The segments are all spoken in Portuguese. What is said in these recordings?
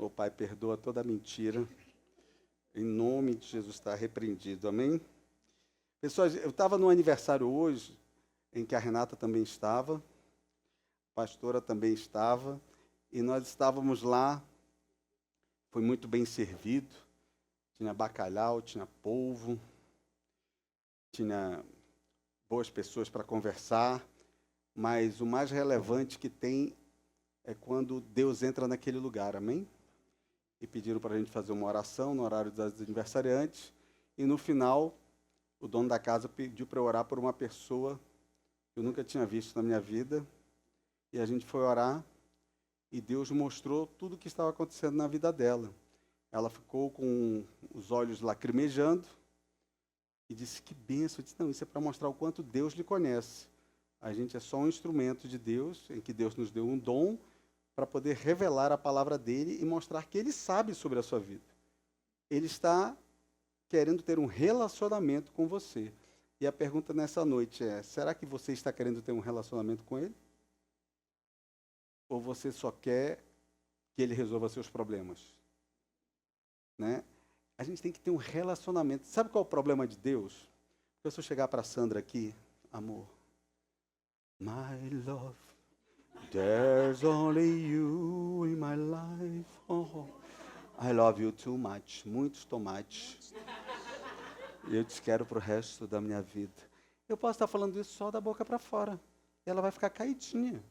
Ô Pai, perdoa toda mentira. Em nome de Jesus está repreendido. Amém? Pessoal, eu estava no aniversário hoje, em que a Renata também estava, a pastora também estava, e nós estávamos lá, foi muito bem servido, tinha bacalhau, tinha polvo, tinha boas pessoas para conversar, mas o mais relevante que tem é quando Deus entra naquele lugar, amém? E pediram para a gente fazer uma oração no horário dos aniversariantes, e no final, o dono da casa pediu para eu orar por uma pessoa que eu nunca tinha visto na minha vida, e a gente foi orar, e Deus mostrou tudo o que estava acontecendo na vida dela. Ela ficou com os olhos lacrimejando, e disse, que bênção. Eu disse, não, isso é para mostrar o quanto Deus lhe conhece. A gente é só um instrumento de Deus, em que Deus nos deu um dom, para poder revelar a palavra dele e mostrar que ele sabe sobre a sua vida. Ele está querendo ter um relacionamento com você. E a pergunta nessa noite é, será que você está querendo ter um relacionamento com ele? Ou você só quer que ele resolva seus problemas? Né? A gente tem que ter um relacionamento. Sabe qual é o problema de Deus? Se eu chegar para a Sandra aqui, amor, my love, there's only you in my life. Oh, I love you too much. Muitos tomates. E eu te quero para o resto da minha vida. Eu posso estar falando isso só da boca para fora. E ela vai ficar caidinha.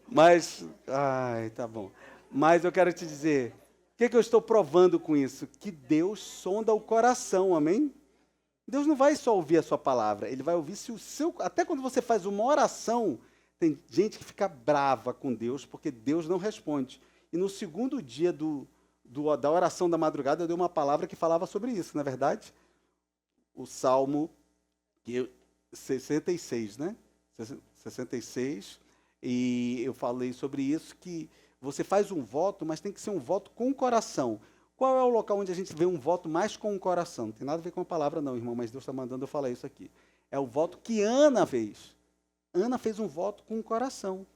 Mas, tá bom. Mas eu quero te dizer, o que eu estou provando com isso? Que Deus sonda o coração, amém? Deus não vai só ouvir a sua palavra, Ele vai ouvir se o seu... Até quando você faz uma oração, tem gente que fica brava com Deus, porque Deus não responde. E no segundo dia da oração da madrugada, eu dei uma palavra que falava sobre isso, não é verdade? O Salmo 66, né? 66, e eu falei sobre isso, que você faz um voto, mas tem que ser um voto com o coração. Qual é o local onde a gente vê um voto mais com o coração? Não tem nada a ver com a palavra não, irmão, mas Deus está mandando eu falar isso aqui. É o voto que Ana fez. Ana fez um voto com o coração.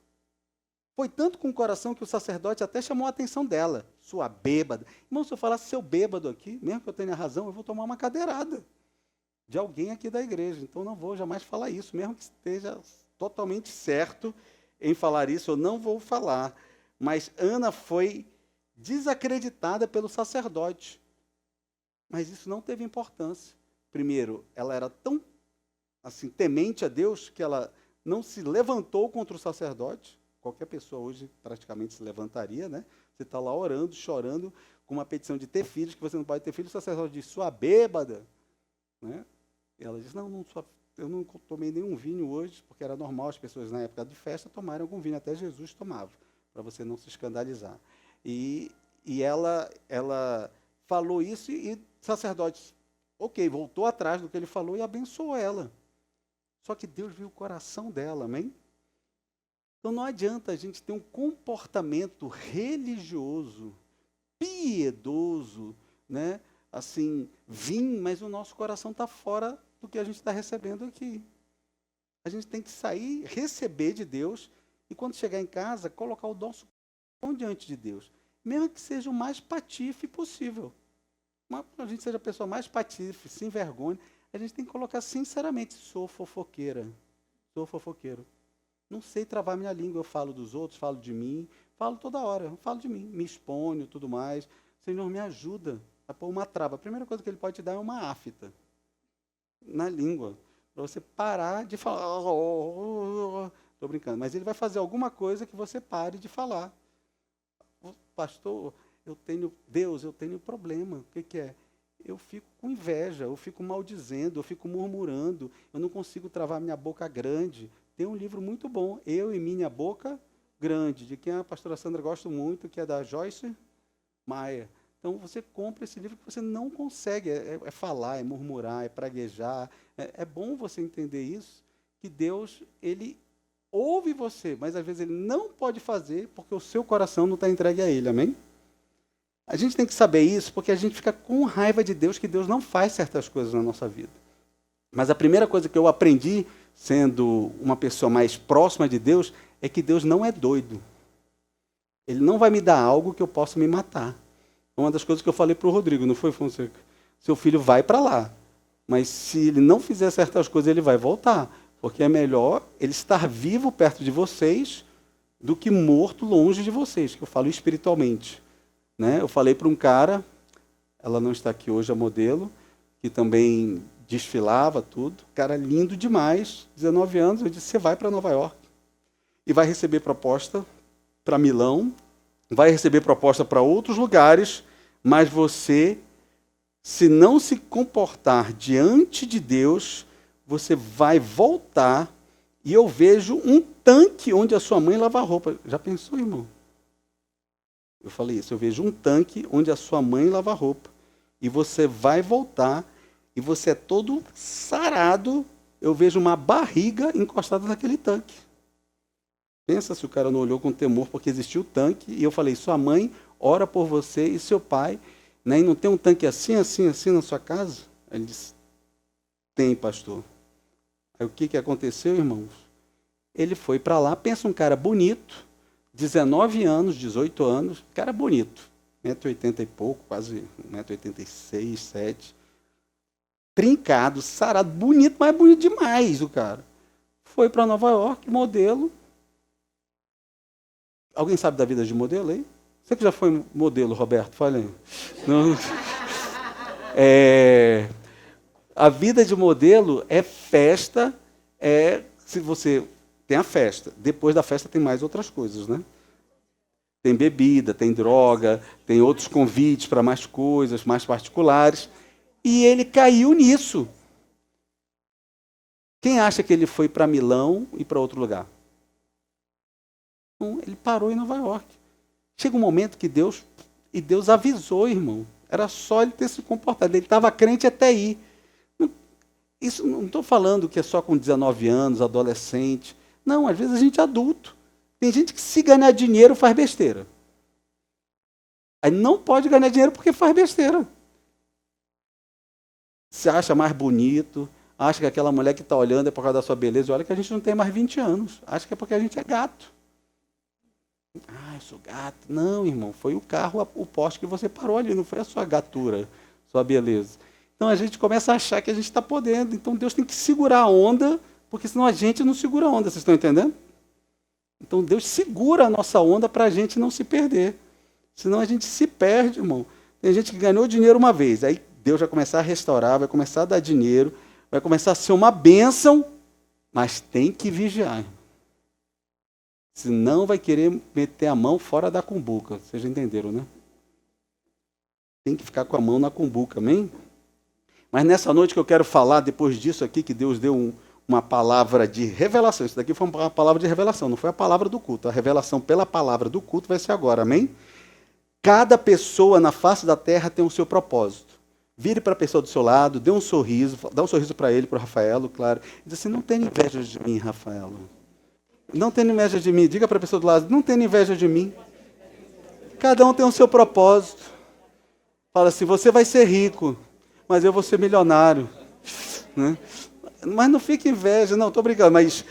Foi tanto com o coração que o sacerdote até chamou a atenção dela. Sua bêbada. Irmão, se eu falasse seu bêbado aqui, mesmo que eu tenha razão, eu vou tomar uma cadeirada de alguém aqui da igreja. Então não vou jamais falar isso, mesmo que esteja totalmente certo em falar isso, eu não vou falar. Mas Ana foi desacreditada pelo sacerdote. Mas isso não teve importância. Primeiro, ela era tão assim, temente a Deus que ela não se levantou contra o sacerdote. Qualquer pessoa hoje praticamente se levantaria, né? Você está lá orando, chorando, com uma petição de ter filhos, que você não pode ter filhos, o sacerdote diz, sua bêbada. Né? E ela diz, não, eu não tomei nenhum vinho hoje, porque era normal as pessoas na época de festa tomarem algum vinho, até Jesus tomava, para você não se escandalizar. E ela falou isso e o sacerdote, ok, voltou atrás do que ele falou e abençoou ela. Só que Deus viu o coração dela, amém? Então não adianta a gente ter um comportamento religioso, piedoso, né? Assim, mas o nosso coração está fora do que a gente está recebendo aqui. A gente tem que sair, receber de Deus, e quando chegar em casa, colocar o nosso coração diante de Deus. Mesmo que seja o mais patife possível. A gente seja a pessoa mais patife, sem vergonha, a gente tem que colocar sinceramente, sou fofoqueira, sou fofoqueiro. Não sei travar minha língua, eu falo dos outros, falo de mim, falo toda hora, eu falo de mim, me exponho, tudo mais. Senhor, me ajuda a pôr uma trava. A primeira coisa que Ele pode te dar é uma afta na língua, para você parar de falar. Estou brincando, mas Ele vai fazer alguma coisa que você pare de falar. Pastor, eu tenho problema. O que é? Eu fico com inveja, eu fico maldizendo, eu fico murmurando, eu não consigo travar minha boca grande. Tem um livro muito bom, Eu e Minha Boca Grande, de quem a pastora Sandra gosta muito, que é da Joyce Meyer. Então, você compra esse livro que você não consegue, é falar, é murmurar, é praguejar. É bom você entender isso, que Deus, Ele ouve você, mas às vezes Ele não pode fazer, porque o seu coração não está entregue a Ele, amém? A gente tem que saber isso, porque a gente fica com raiva de Deus, que Deus não faz certas coisas na nossa vida. Mas a primeira coisa que eu aprendi sendo uma pessoa mais próxima de Deus, é que Deus não é doido. Ele não vai me dar algo que eu possa me matar. Uma das coisas que eu falei para o Rodrigo, não foi, Fonseca? Seu filho vai para lá, mas se ele não fizer certas coisas, ele vai voltar. Porque é melhor ele estar vivo perto de vocês do que morto longe de vocês, que eu falo espiritualmente. Né? Eu falei para um cara, ela não está aqui hoje, a modelo, que também desfilava tudo, cara lindo demais, 19 anos, eu disse, você vai para Nova York e vai receber proposta para Milão, vai receber proposta para outros lugares, mas você, se não se comportar diante de Deus, você vai voltar e eu vejo um tanque onde a sua mãe lava a roupa. Já pensou, irmão? Eu falei isso, eu vejo um tanque onde a sua mãe lava a roupa. E você vai voltar e você é todo sarado, eu vejo uma barriga encostada naquele tanque. Pensa se o cara não olhou com temor porque existiu o tanque e eu falei, sua mãe ora por você e seu pai, né? E não tem um tanque assim, assim, assim na sua casa? Ele disse, tem, pastor. Aí o que aconteceu, irmãos? Ele foi para lá, pensa um cara bonito, 19 anos, 18 anos, cara bonito, 1,80 m e pouco, quase 1,86 m, 7. Trincado, sarado, bonito, mas bonito demais o cara. Foi para Nova York, modelo. Alguém sabe da vida de modelo aí? Você que já foi modelo, Roberto? Fala aí. Não. A vida de modelo é festa, se você tem a festa, depois da festa tem mais outras coisas, né? Tem bebida, tem droga, tem outros convites para mais coisas, mais particulares. E ele caiu nisso. Quem acha que ele foi para Milão e para outro lugar? Não, ele parou em Nova York. Chega um momento que Deus avisou, irmão. Era só ele ter se comportado. Ele estava crente até aí. Isso não estou falando que é só com 19 anos, adolescente. Não, às vezes a gente é adulto. Tem gente que se ganhar dinheiro faz besteira. Aí não pode ganhar dinheiro porque faz besteira. Se acha mais bonito, acha que aquela mulher que está olhando é por causa da sua beleza. Olha que a gente não tem mais 20 anos. Acha que é porque a gente é gato. Ah, eu sou gato. Não, irmão, foi o carro, o poste que você parou ali, não foi a sua gatura, sua beleza. Então a gente começa a achar que a gente está podendo. Então Deus tem que segurar a onda, porque senão a gente não segura a onda. Vocês estão entendendo? Então Deus segura a nossa onda para a gente não se perder. Senão a gente se perde, irmão. Tem gente que ganhou dinheiro uma vez, aí Deus vai começar a restaurar, vai começar a dar dinheiro, vai começar a ser uma bênção, mas tem que vigiar. Senão vai querer meter a mão fora da cumbuca. Vocês já entenderam, né? Tem que ficar com a mão na cumbuca, amém? Mas nessa noite que eu quero falar, depois disso aqui, que Deus deu uma palavra de revelação. Isso daqui foi uma palavra de revelação, não foi a palavra do culto. A revelação pela palavra do culto vai ser agora, amém? Cada pessoa na face da terra tem o seu propósito. Vire para a pessoa do seu lado, dê um sorriso, dá um sorriso para ele, para o Rafaelo, claro. Diz assim, não tenha inveja de mim, Rafaelo. Não tenha inveja de mim. Diga para a pessoa do lado, não tenha inveja de mim. Cada um tem o seu propósito. Fala assim, você vai ser rico, mas eu vou ser milionário. Né? Mas não fique inveja, não, estou brincando, mas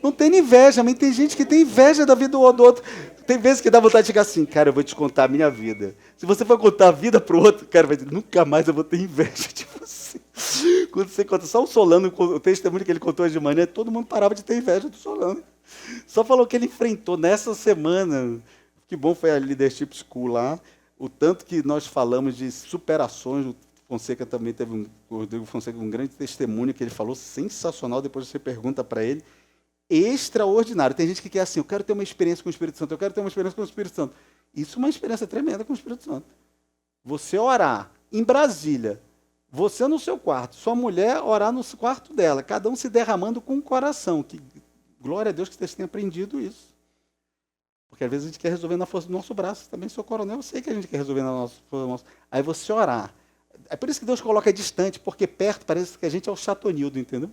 não tem inveja, mas tem gente que tem inveja da vida do outro. Tem vezes que dá vontade de chegar assim, cara, eu vou te contar a minha vida. Se você for contar a vida para o outro, cara, vai dizer, nunca mais eu vou ter inveja de você. Quando você conta, só o Solano, o testemunho que ele contou hoje de manhã, todo mundo parava de ter inveja do Solano. Só falou que ele enfrentou nessa semana, que bom foi a Leadership School lá, o tanto que nós falamos de superações. O Fonseca também teve o Rodrigo Fonseca, um grande testemunho que ele falou, sensacional, depois você pergunta para ele, extraordinário. Tem gente que quer assim, eu quero ter uma experiência com o Espírito Santo, eu quero ter uma experiência com o Espírito Santo. Isso é uma experiência tremenda com o Espírito Santo. Você orar em Brasília, você no seu quarto, sua mulher orar no quarto dela, cada um se derramando com o coração. Que, glória a Deus que vocês tenham aprendido isso. Porque às vezes a gente quer resolver na força do nosso braço. Também sou coronel, eu sei que a gente quer resolver na nossa força. Aí você orar. É por isso que Deus coloca distante, porque perto parece que a gente é o chatonildo, entendeu?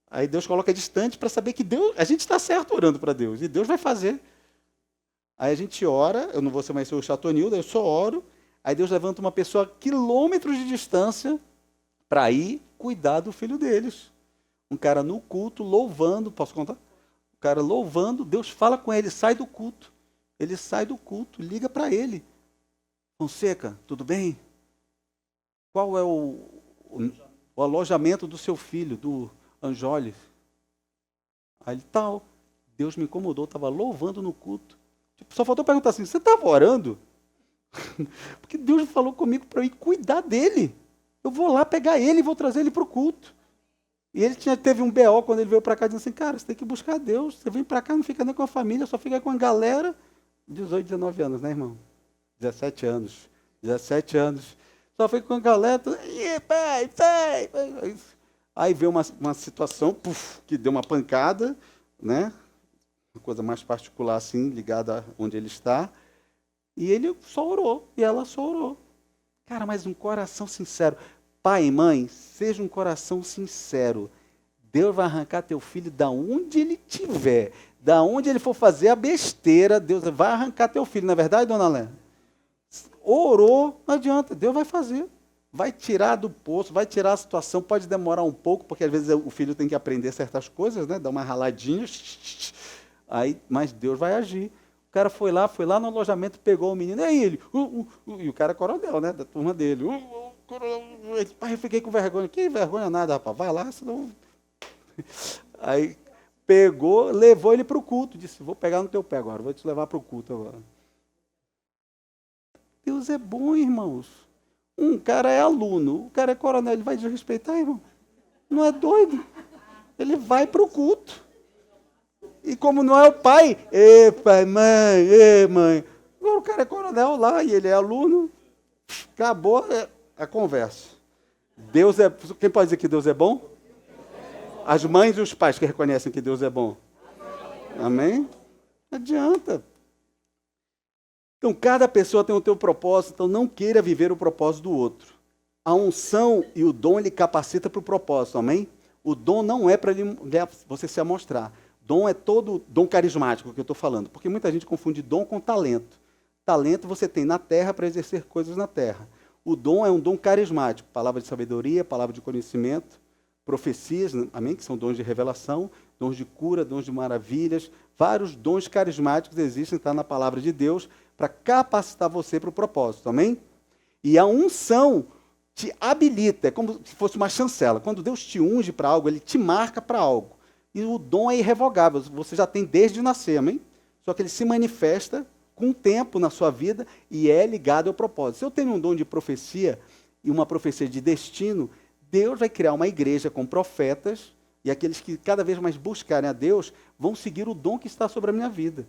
Aí Deus coloca distante para saber que Deus, a gente está certo orando para Deus, e Deus vai fazer. Aí a gente ora, eu não vou ser mais o chatonildo, eu só oro, aí Deus levanta uma pessoa a quilômetros de distância para ir cuidar do filho deles. Um cara no culto, louvando, posso contar? O cara louvando, Deus fala com ele, sai do culto. Ele sai do culto, liga para ele. Fonseca, tudo bem? Qual é o alojamento do seu filho, do Anjoles? Aí ele, tal. Deus me incomodou, estava louvando no culto. Tipo, só faltou perguntar assim, você estava orando? Porque Deus falou comigo para eu ir cuidar dele. Eu vou lá pegar ele e vou trazer ele para o culto. E ele teve um BO quando ele veio para cá, dizendo assim, cara, você tem que buscar Deus. Você vem para cá, não fica nem com a família, só fica com a galera. 18, 19 anos, né, irmão? 17 anos. 17 anos. Só fica com a galera, pai. Aí veio uma situação, que deu uma pancada, né? Uma coisa mais particular assim, ligada a onde ele está. E ele só orou, e ela só orou. Cara, mas um coração sincero. Pai e mãe, seja um coração sincero. Deus vai arrancar teu filho da onde ele estiver. Da onde ele for fazer a besteira, Deus vai arrancar teu filho. Não é verdade, dona Léa? Orou, não adianta, Deus vai fazer. Vai tirar do poço, vai tirar a situação. Pode demorar um pouco, porque às vezes o filho tem que aprender certas coisas, né? Dar uma raladinha. Aí, mas Deus vai agir. O cara foi lá no alojamento, pegou o menino, e aí ele, e o cara é coronel, né, da turma dele. Pai, eu fiquei com vergonha. Que vergonha nada, rapaz, vai lá, senão... Aí pegou, levou ele para o culto, disse, vou pegar no teu pé agora, vou te levar para o culto agora. Deus é bom, irmãos. Um cara é aluno, o cara é coronel, ele vai desrespeitar, irmão? Não é doido? Ele vai para o culto. E como não é o pai, pai, mãe. Agora o cara é coronel lá e ele é aluno, acabou a conversa. Deus é. Quem pode dizer que Deus é bom? As mães e os pais que reconhecem que Deus é bom. Amém? Não adianta. Então, cada pessoa tem o seu propósito, então não queira viver o propósito do outro. A unção e o dom, ele capacita para o propósito, amém? O dom não é para você se amostrar. Dom é todo dom carismático que eu estou falando, porque muita gente confunde dom com talento. Talento você tem na terra para exercer coisas na terra. O dom é um dom carismático, palavra de sabedoria, palavra de conhecimento, profecias, amém? Que são dons de revelação, dons de cura, dons de maravilhas. Vários dons carismáticos existem, está na palavra de Deus, para capacitar você para o propósito, amém? E a unção te habilita, é como se fosse uma chancela. Quando Deus te unge para algo, Ele te marca para algo. E o dom é irrevogável, você já tem desde nascer, amém? Só que ele se manifesta com o tempo na sua vida e é ligado ao propósito. Se eu tenho um dom de profecia e uma profecia de destino, Deus vai criar uma igreja com profetas e aqueles que cada vez mais buscarem a Deus vão seguir o dom que está sobre a minha vida.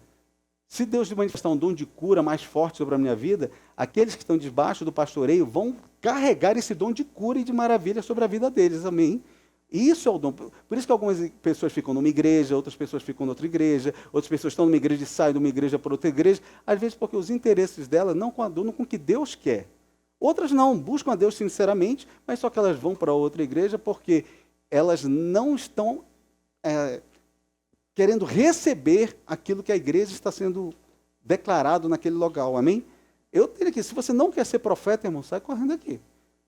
Se Deus manifestar um dom de cura mais forte sobre a minha vida, aqueles que estão debaixo do pastoreio vão carregar esse dom de cura e de maravilha sobre a vida deles, amém? Isso é o dom. Por isso que algumas pessoas ficam numa igreja, outras pessoas ficam noutra igreja, outras pessoas estão numa igreja e saem de uma igreja para outra igreja, às vezes porque os interesses dela não coadunam com o que Deus quer. Outras não, buscam a Deus sinceramente, mas só que elas vão para outra igreja porque elas não estão querendo receber aquilo que a igreja está sendo declarado naquele local, amém? Eu tenho aqui, se você não quer ser profeta, irmão, sai correndo aqui.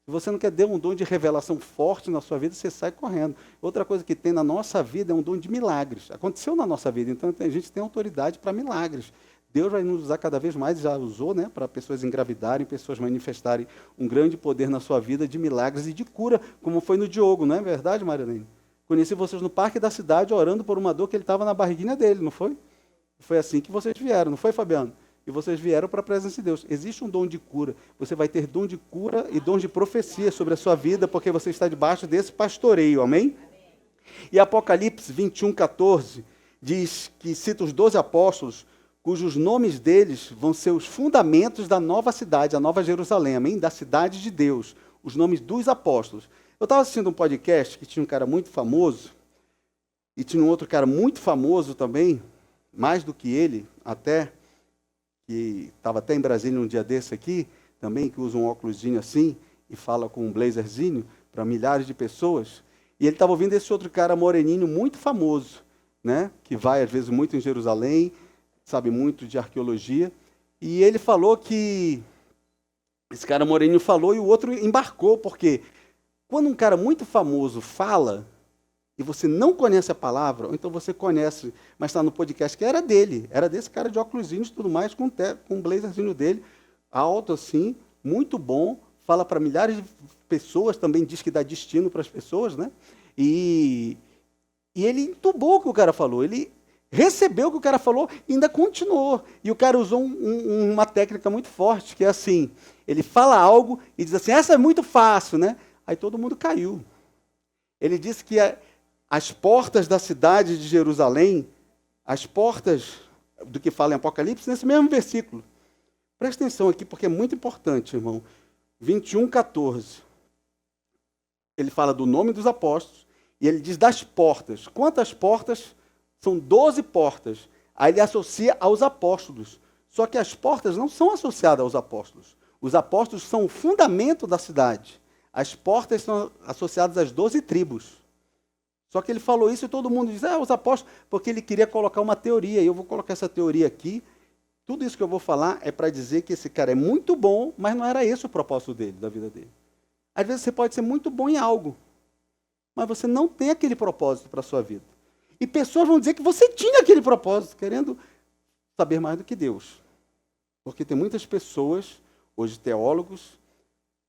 Se você não quer ter um dom de revelação forte na sua vida, você sai correndo. Outra coisa que tem na nossa vida é um dom de milagres. Aconteceu na nossa vida, então a gente tem autoridade para milagres. Deus vai nos usar cada vez mais, já usou, né, para pessoas engravidarem, pessoas manifestarem um grande poder na sua vida de milagres e de cura, como foi no Diogo, não é verdade, Marilene? Conheci vocês no parque da cidade orando por uma dor que ele estava na barriguinha dele, não foi? Foi assim que vocês vieram, não foi, Fabiano? E vocês vieram para a presença de Deus. Existe um dom de cura. Você vai ter dom de cura e dom de profecia sobre a sua vida, porque você está debaixo desse pastoreio, amém? E Apocalipse 21, 14, diz que cita os 12 apóstolos, cujos nomes deles vão ser os fundamentos da nova cidade, a Nova Jerusalém, amém? Da cidade de Deus, os nomes dos apóstolos. Eu estava assistindo um podcast que tinha um cara muito famoso, e tinha um outro cara muito famoso também, mais do que ele até, que estava até em Brasília um dia desse aqui, também, que usa um óculosinho assim, e fala com um blazerzinho para milhares de pessoas, e ele estava ouvindo esse outro cara moreninho muito famoso, né, que vai às vezes muito em Jerusalém, sabe muito de arqueologia, e ele falou que, esse cara moreninho falou e o outro embarcou, porque quando um cara muito famoso fala, e você não conhece a palavra, ou então você conhece, mas está no podcast que era dele, era desse cara de óculosinhos e tudo mais, com um blazerzinho dele, alto assim, muito bom, fala para milhares de pessoas, também diz que dá destino para as pessoas, né? E ele entubou o que o cara falou, ele recebeu o que o cara falou e ainda continuou. E o cara usou uma técnica muito forte, que é assim, ele fala algo e diz assim, essa é muito fácil, né? Aí todo mundo caiu. Ele disse que as portas da cidade de Jerusalém, as portas do que fala em Apocalipse, nesse mesmo versículo. Presta atenção aqui, porque é muito importante, irmão. 21:14. Ele fala do nome dos apóstolos, e ele diz das portas. Quantas portas? São 12 portas. Aí ele associa aos apóstolos. Só que as portas não são associadas aos apóstolos. Os apóstolos são o fundamento da cidade. As portas são associadas às 12 tribos. Só que ele falou isso e todo mundo diz, os apóstolos, porque ele queria colocar uma teoria. E eu vou colocar essa teoria aqui. Tudo isso que eu vou falar é para dizer que esse cara é muito bom, mas não era esse o propósito dele, da vida dele. Às vezes você pode ser muito bom em algo, mas você não tem aquele propósito para a sua vida. E pessoas vão dizer que você tinha aquele propósito, querendo saber mais do que Deus. Porque tem muitas pessoas, hoje teólogos,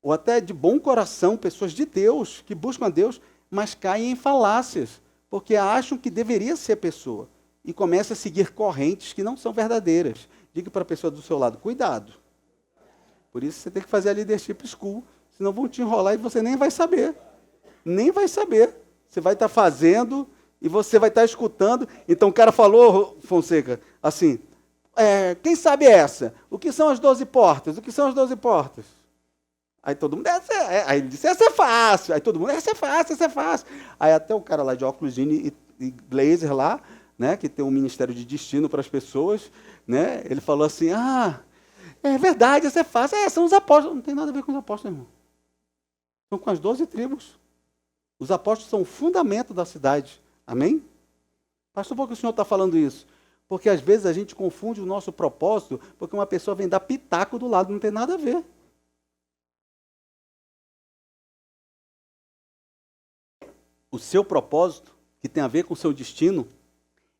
ou até de bom coração, pessoas de Deus, que buscam a Deus, mas caem em falácias, porque acham que deveria ser a pessoa. E começam a seguir correntes que não são verdadeiras. Diga para a pessoa do seu lado, cuidado. Por isso você tem que fazer a leadership school, senão vão te enrolar e você nem vai saber. Nem vai saber. Você vai estar fazendo e você vai estar escutando. Então o cara falou, Fonseca, assim, quem sabe essa? O que são as 12 portas? O que são as 12 portas? Aí todo mundo, aí ele disse, essa é fácil. Aí todo mundo, essa é fácil, essa é fácil. Aí até o cara lá de óculos e blazer lá, né, que tem um ministério de destino para as pessoas, né, ele falou assim, é verdade, essa é fácil. São os apóstolos. Não tem nada a ver com os apóstolos, irmão. São com as 12 tribos. Os apóstolos são o fundamento da cidade. Amém? Pastor, por que o senhor está falando isso? Porque às vezes a gente confunde o nosso propósito, porque uma pessoa vem dar pitaco do lado, não tem nada a ver. O seu propósito, que tem a ver com o seu destino,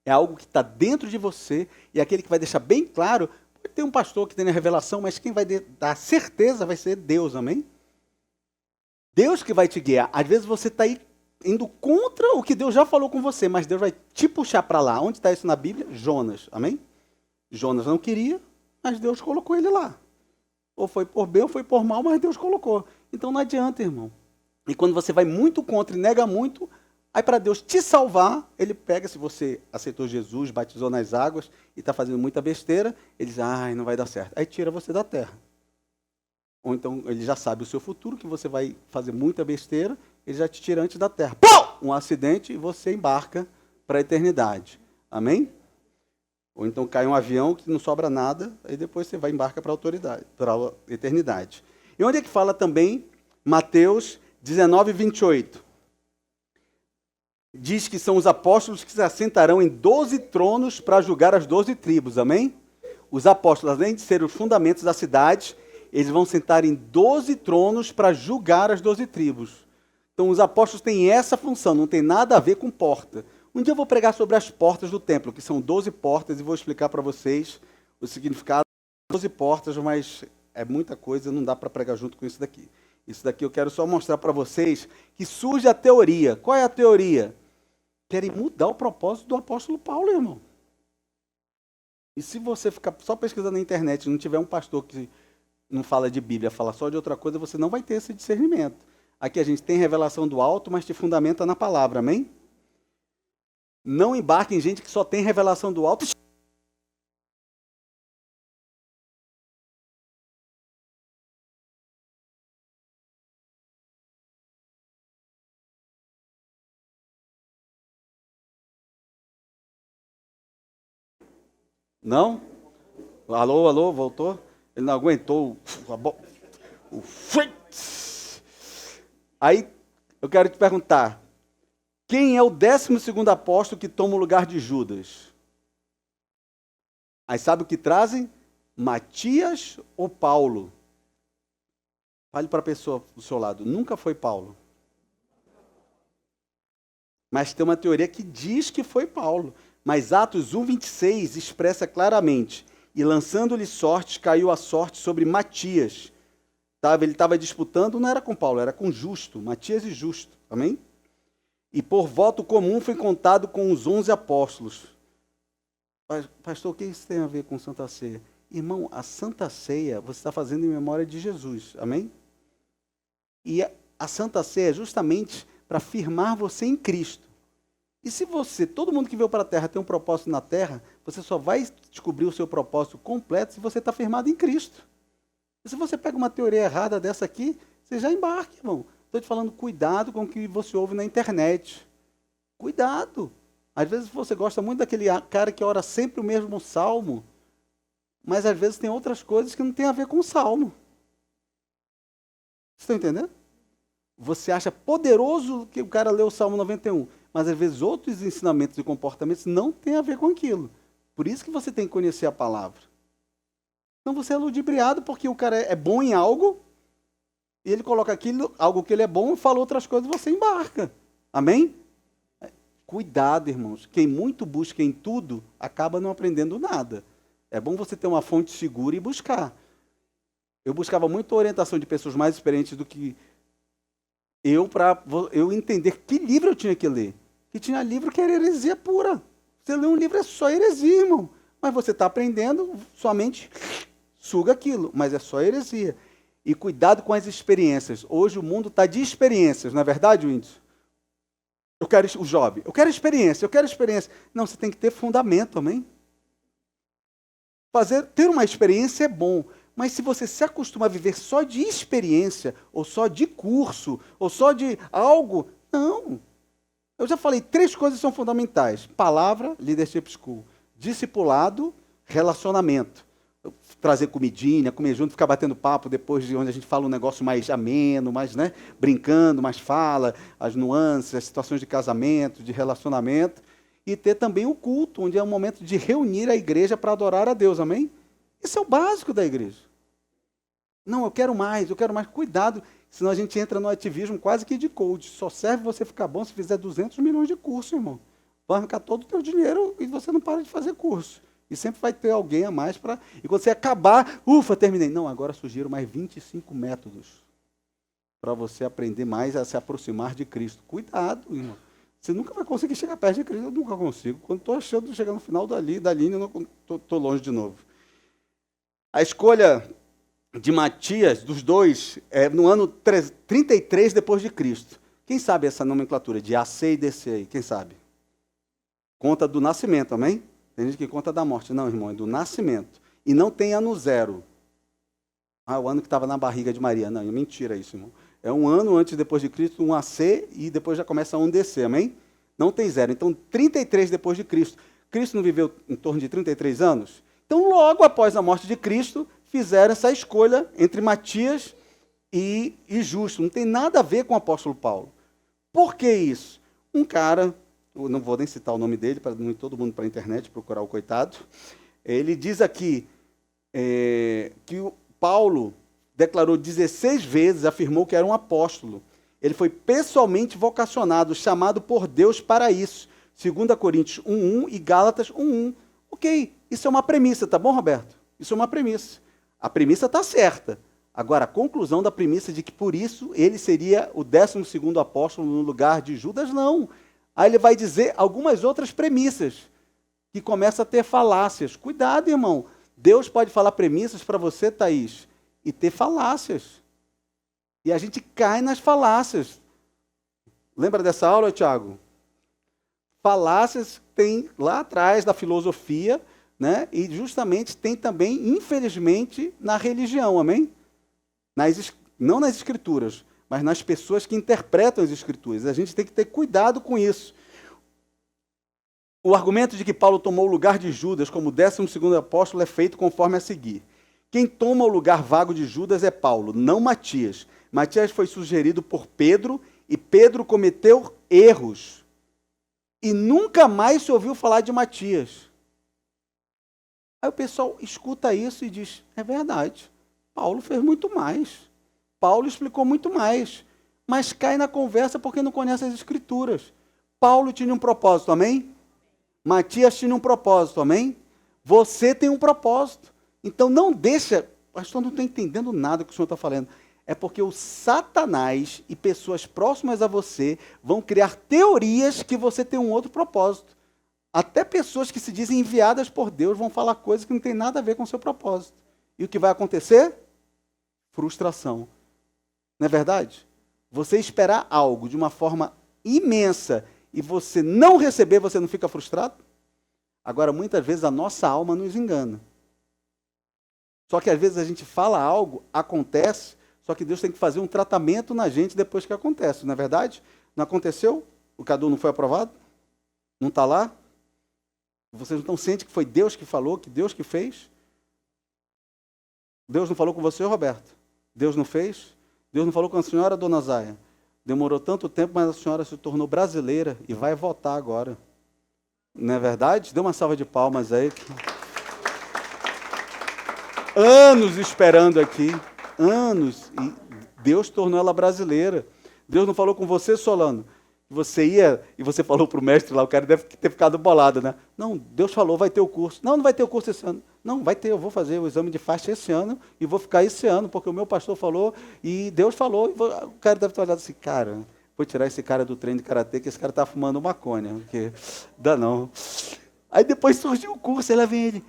é algo que está dentro de você, e é aquele que vai deixar bem claro. Pode ter um pastor que tem a revelação, mas quem vai dar certeza vai ser Deus, amém? Deus que vai te guiar. Às vezes você está aí indo contra o que Deus já falou com você, mas Deus vai te puxar para lá. Onde está isso na Bíblia? Jonas, amém? Jonas não queria, mas Deus colocou ele lá. Ou foi por bem ou foi por mal, mas Deus colocou. Então não adianta, irmão. E quando você vai muito contra e nega muito, aí para Deus te salvar, ele pega, se você aceitou Jesus, batizou nas águas e está fazendo muita besteira, ele diz, não vai dar certo. Aí tira você da terra. Ou então ele já sabe o seu futuro, que você vai fazer muita besteira, ele já te tira antes da terra. Pum! Um acidente e você embarca para a eternidade. Amém? Ou então cai um avião que não sobra nada, aí depois você vai embarca para a eternidade. E onde é que fala também Mateus 19:28? Diz que são os apóstolos que se assentarão em 12 tronos para julgar as 12 tribos, amém? Os apóstolos, além de serem os fundamentos da cidade, eles vão sentar em 12 tronos para julgar as 12 tribos. Então os apóstolos têm essa função, não tem nada a ver com porta. Um dia eu vou pregar sobre as portas do templo, que são 12 portas, e vou explicar para vocês o significado das 12 portas, mas é muita coisa, não dá para pregar junto com isso daqui. Isso daqui eu quero só mostrar para vocês que surge a teoria. Qual é a teoria? Querem mudar o propósito do apóstolo Paulo, irmão. E se você ficar só pesquisando na internet, não tiver um pastor que não fala de Bíblia, fala só de outra coisa, você não vai ter esse discernimento. Aqui a gente tem revelação do alto, mas te fundamenta na palavra, amém? Não embarque em gente que só tem revelação do alto. Não? Alô, alô, voltou? Ele não aguentou o Aí eu quero te perguntar, quem é o 12º apóstolo que toma o lugar de Judas? Aí sabe o que trazem? Matias ou Paulo? Fale para a pessoa do seu lado, nunca foi Paulo. Mas tem uma teoria que diz que foi Paulo. Mas Atos 1:26 expressa claramente: e lançando-lhe sortes, caiu a sorte sobre Matias. Ele estava disputando, não era com Paulo, era com Justo, Matias e Justo. Amém? E por voto comum foi contado com os 11 apóstolos. Pastor, o que isso tem a ver com Santa Ceia? Irmão, a Santa Ceia você está fazendo em memória de Jesus. Amém? E a Santa Ceia é justamente para firmar você em Cristo. E se todo mundo que veio para a Terra tem um propósito na Terra, você só vai descobrir o seu propósito completo se você está firmado em Cristo. E se você pega uma teoria errada dessa aqui, você já embarca, irmão. Estou te falando, cuidado com o que você ouve na internet. Cuidado. Às vezes você gosta muito daquele cara que ora sempre o mesmo salmo, mas às vezes tem outras coisas que não tem a ver com o salmo. Vocês estão entendendo? Você acha poderoso que o cara lê o Salmo 91, mas às vezes outros ensinamentos e comportamentos não têm a ver com aquilo. Por isso que você tem que conhecer a palavra. Então você é ludibriado porque o cara é bom em algo, e ele coloca aquilo, algo que ele é bom, e fala outras coisas e você embarca. Amém? Cuidado, irmãos. Quem muito busca em tudo, acaba não aprendendo nada. É bom você ter uma fonte segura e buscar. Eu buscava muito a orientação de pessoas mais experientes do que para eu entender que livro eu tinha que ler. Que tinha livro que era heresia pura. Você lê um livro é só heresia, irmão. Mas você está aprendendo, sua mente suga aquilo, mas é só heresia. E cuidado com as experiências. Hoje o mundo está de experiências, não é verdade, Whindersson? O Job, eu quero experiência. Não, você tem que ter fundamento, amém? Ter uma experiência é bom, mas se você se acostuma a viver só de experiência, ou só de curso, ou só de algo, não. Eu já falei, 3 coisas são fundamentais: palavra, leadership school, discipulado, relacionamento. Trazer comidinha, comer junto, ficar batendo papo depois de onde a gente fala um negócio mais ameno, mais, né, brincando, mais fala, as nuances, as situações de casamento, de relacionamento, e ter também o culto, onde é um momento de reunir a igreja para adorar a Deus, amém? Isso é o básico da igreja. Não, eu quero mais, cuidado, senão a gente entra no ativismo quase que de coach. Só serve você ficar bom se fizer 200 milhões de curso, irmão. Vai arrancar todo o teu dinheiro e você não para de fazer curso. E sempre vai ter alguém a mais para... E quando você acabar, ufa, terminei. Não, agora surgiram mais 25 métodos para você aprender mais a se aproximar de Cristo. Cuidado, irmão. Você nunca vai conseguir chegar perto de Cristo. Eu nunca consigo. Quando estou achando de chegar no final da linha, eu estou longe de novo. A escolha de Matias, dos dois, é no ano 33 depois de Cristo. Quem sabe essa nomenclatura de AC e DC aí? Quem sabe? Conta do nascimento, amém? Tem gente que conta da morte. Não, irmão, é do nascimento. E não tem ano 0. O ano que estava na barriga de Maria. Não, é mentira isso, irmão. É um ano antes, depois de Cristo, um AC, e depois já começa um DC, amém? Não tem 0. Então, 33 depois de Cristo. Cristo não viveu em torno de 33 anos? Então, logo após a morte de Cristo, fizeram essa escolha entre Matias e Justo. Não tem nada a ver com o apóstolo Paulo. Por que isso? Um cara... Eu não vou nem citar o nome dele, para não ir todo mundo para a internet procurar o coitado. Ele diz aqui que o Paulo declarou 16 vezes, afirmou que era um apóstolo. Ele foi pessoalmente vocacionado, chamado por Deus para isso. 2 Coríntios 1:1 e Gálatas 1:1. Ok, isso é uma premissa, tá bom, Roberto? Isso é uma premissa. A premissa está certa. Agora, a conclusão da premissa de que por isso ele seria o 12º apóstolo no lugar de Judas, não. Aí ele vai dizer algumas outras premissas, que começa a ter falácias. Cuidado, irmão. Deus pode falar premissas para você, Thaís, e ter falácias. E a gente cai nas falácias. Lembra dessa aula, Tiago? Falácias tem lá atrás da filosofia, né? E justamente tem também, infelizmente, na religião, amém? Não nas escrituras, mas nas pessoas que interpretam as escrituras. A gente tem que ter cuidado com isso. O argumento de que Paulo tomou o lugar de Judas como 12º apóstolo é feito conforme a seguir. Quem toma o lugar vago de Judas é Paulo, não Matias. Matias foi sugerido por Pedro e Pedro cometeu erros. E nunca mais se ouviu falar de Matias. Aí o pessoal escuta isso e diz, é verdade, Paulo fez muito mais. Paulo explicou muito mais, mas cai na conversa porque não conhece as escrituras. Paulo tinha um propósito, amém? Matias tinha um propósito, amém? Você tem um propósito. Então não deixa, pastor, não estou entendendo nada que o senhor está falando. É porque o Satanás e pessoas próximas a você vão criar teorias que você tem um outro propósito. Até pessoas que se dizem enviadas por Deus vão falar coisas que não tem nada a ver com o seu propósito. E o que vai acontecer? Frustração. Não é verdade? Você esperar algo de uma forma imensa e você não receber, você não fica frustrado? Agora, muitas vezes a nossa alma nos engana. Só que às vezes a gente fala algo, acontece, só que Deus tem que fazer um tratamento na gente depois que acontece, não é verdade? Não aconteceu? O Cadu não foi aprovado? Não está lá? Vocês não sentem que foi Deus que falou, que Deus que fez? Deus não falou com você, Roberto? Deus não fez? Deus não falou com a senhora, dona Zaya? Demorou tanto tempo, mas a senhora se tornou brasileira e vai votar agora. Não é verdade? Dê uma salva de palmas aí. Anos esperando aqui. Anos. E Deus tornou ela brasileira. Deus não falou com você, Solano? Você ia e você falou para o mestre lá, o cara deve ter ficado bolado, né? Não, Deus falou, vai ter o curso. Não, não vai ter o curso esse ano. Não, vai ter, eu vou fazer o exame de faixa esse ano e vou ficar esse ano, porque o meu pastor falou e Deus falou. O cara deve ter olhado assim, cara, vou tirar esse cara do treino de karatê, que esse cara está fumando maconha, porque dá não. Aí depois surgiu o curso, aí lá vem ele,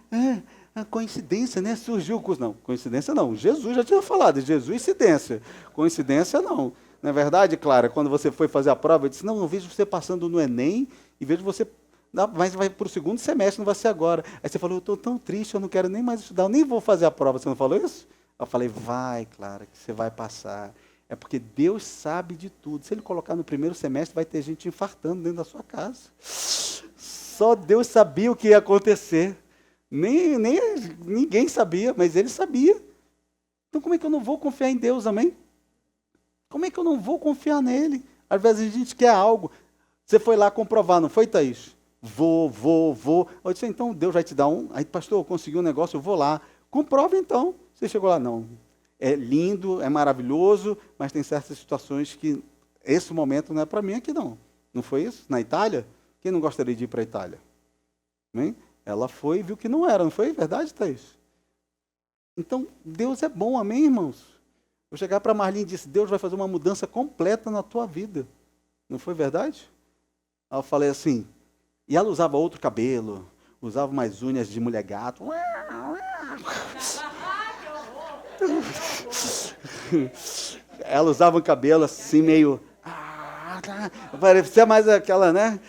coincidência, né? Surgiu o curso. Não, coincidência não. Jesus já tinha falado, Jesus incidência. Coincidência não. Não é verdade, Clara? Quando você foi fazer a prova, eu disse, não, eu vejo você passando no Enem e vejo você, mas vai para o segundo semestre, não vai ser agora. Aí você falou, eu estou tão triste, eu não quero nem mais estudar, eu nem vou fazer a prova. Você não falou isso? Eu falei, vai, Clara, que você vai passar. É porque Deus sabe de tudo. Se Ele colocar no primeiro semestre, vai ter gente infartando dentro da sua casa. Só Deus sabia o que ia acontecer. Nem ninguém sabia, mas Ele sabia. Então como é que eu não vou confiar em Deus, amém? Como é que eu não vou confiar nele? Às vezes a gente quer algo. Você foi lá comprovar, não foi, Thaís? Vou. Eu disse, então Deus vai te dar um. Aí, pastor, eu consegui um negócio, eu vou lá. Comprova então. Você chegou lá, não. É lindo, é maravilhoso, mas tem certas situações que esse momento não é para mim aqui, não. Não foi isso? Na Itália? Quem não gostaria de ir para a Itália? Hein? Ela foi e viu que não era, não foi verdade, Thaís? Então, Deus é bom, amém, irmãos? Eu chegar para a Marlene e disse, Deus vai fazer uma mudança completa na tua vida. Não foi verdade? Aí eu falei assim, e ela usava outro cabelo, usava umas unhas de mulher gato. Ela usava um cabelo assim, meio... parecia mais aquela, né?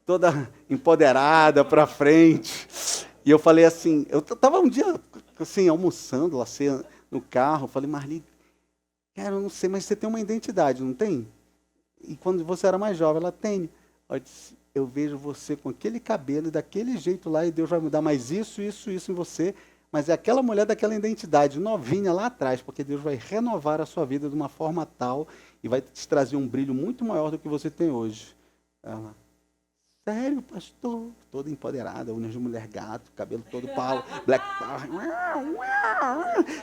Toda empoderada para frente. E eu falei assim, eu estava um dia assim, almoçando lá no carro, falei, Marli, cara, eu não sei, mas você tem uma identidade, não tem? E quando você era mais jovem, ela tem. Eu vejo você com aquele cabelo e daquele jeito lá, e Deus vai mudar mais isso em você, mas é aquela mulher daquela identidade, novinha lá atrás, porque Deus vai renovar a sua vida de uma forma tal e vai te trazer um brilho muito maior do que você tem hoje. Ela, sério, pastor? Toda empoderada, unhas de mulher gato, cabelo todo pau, black power.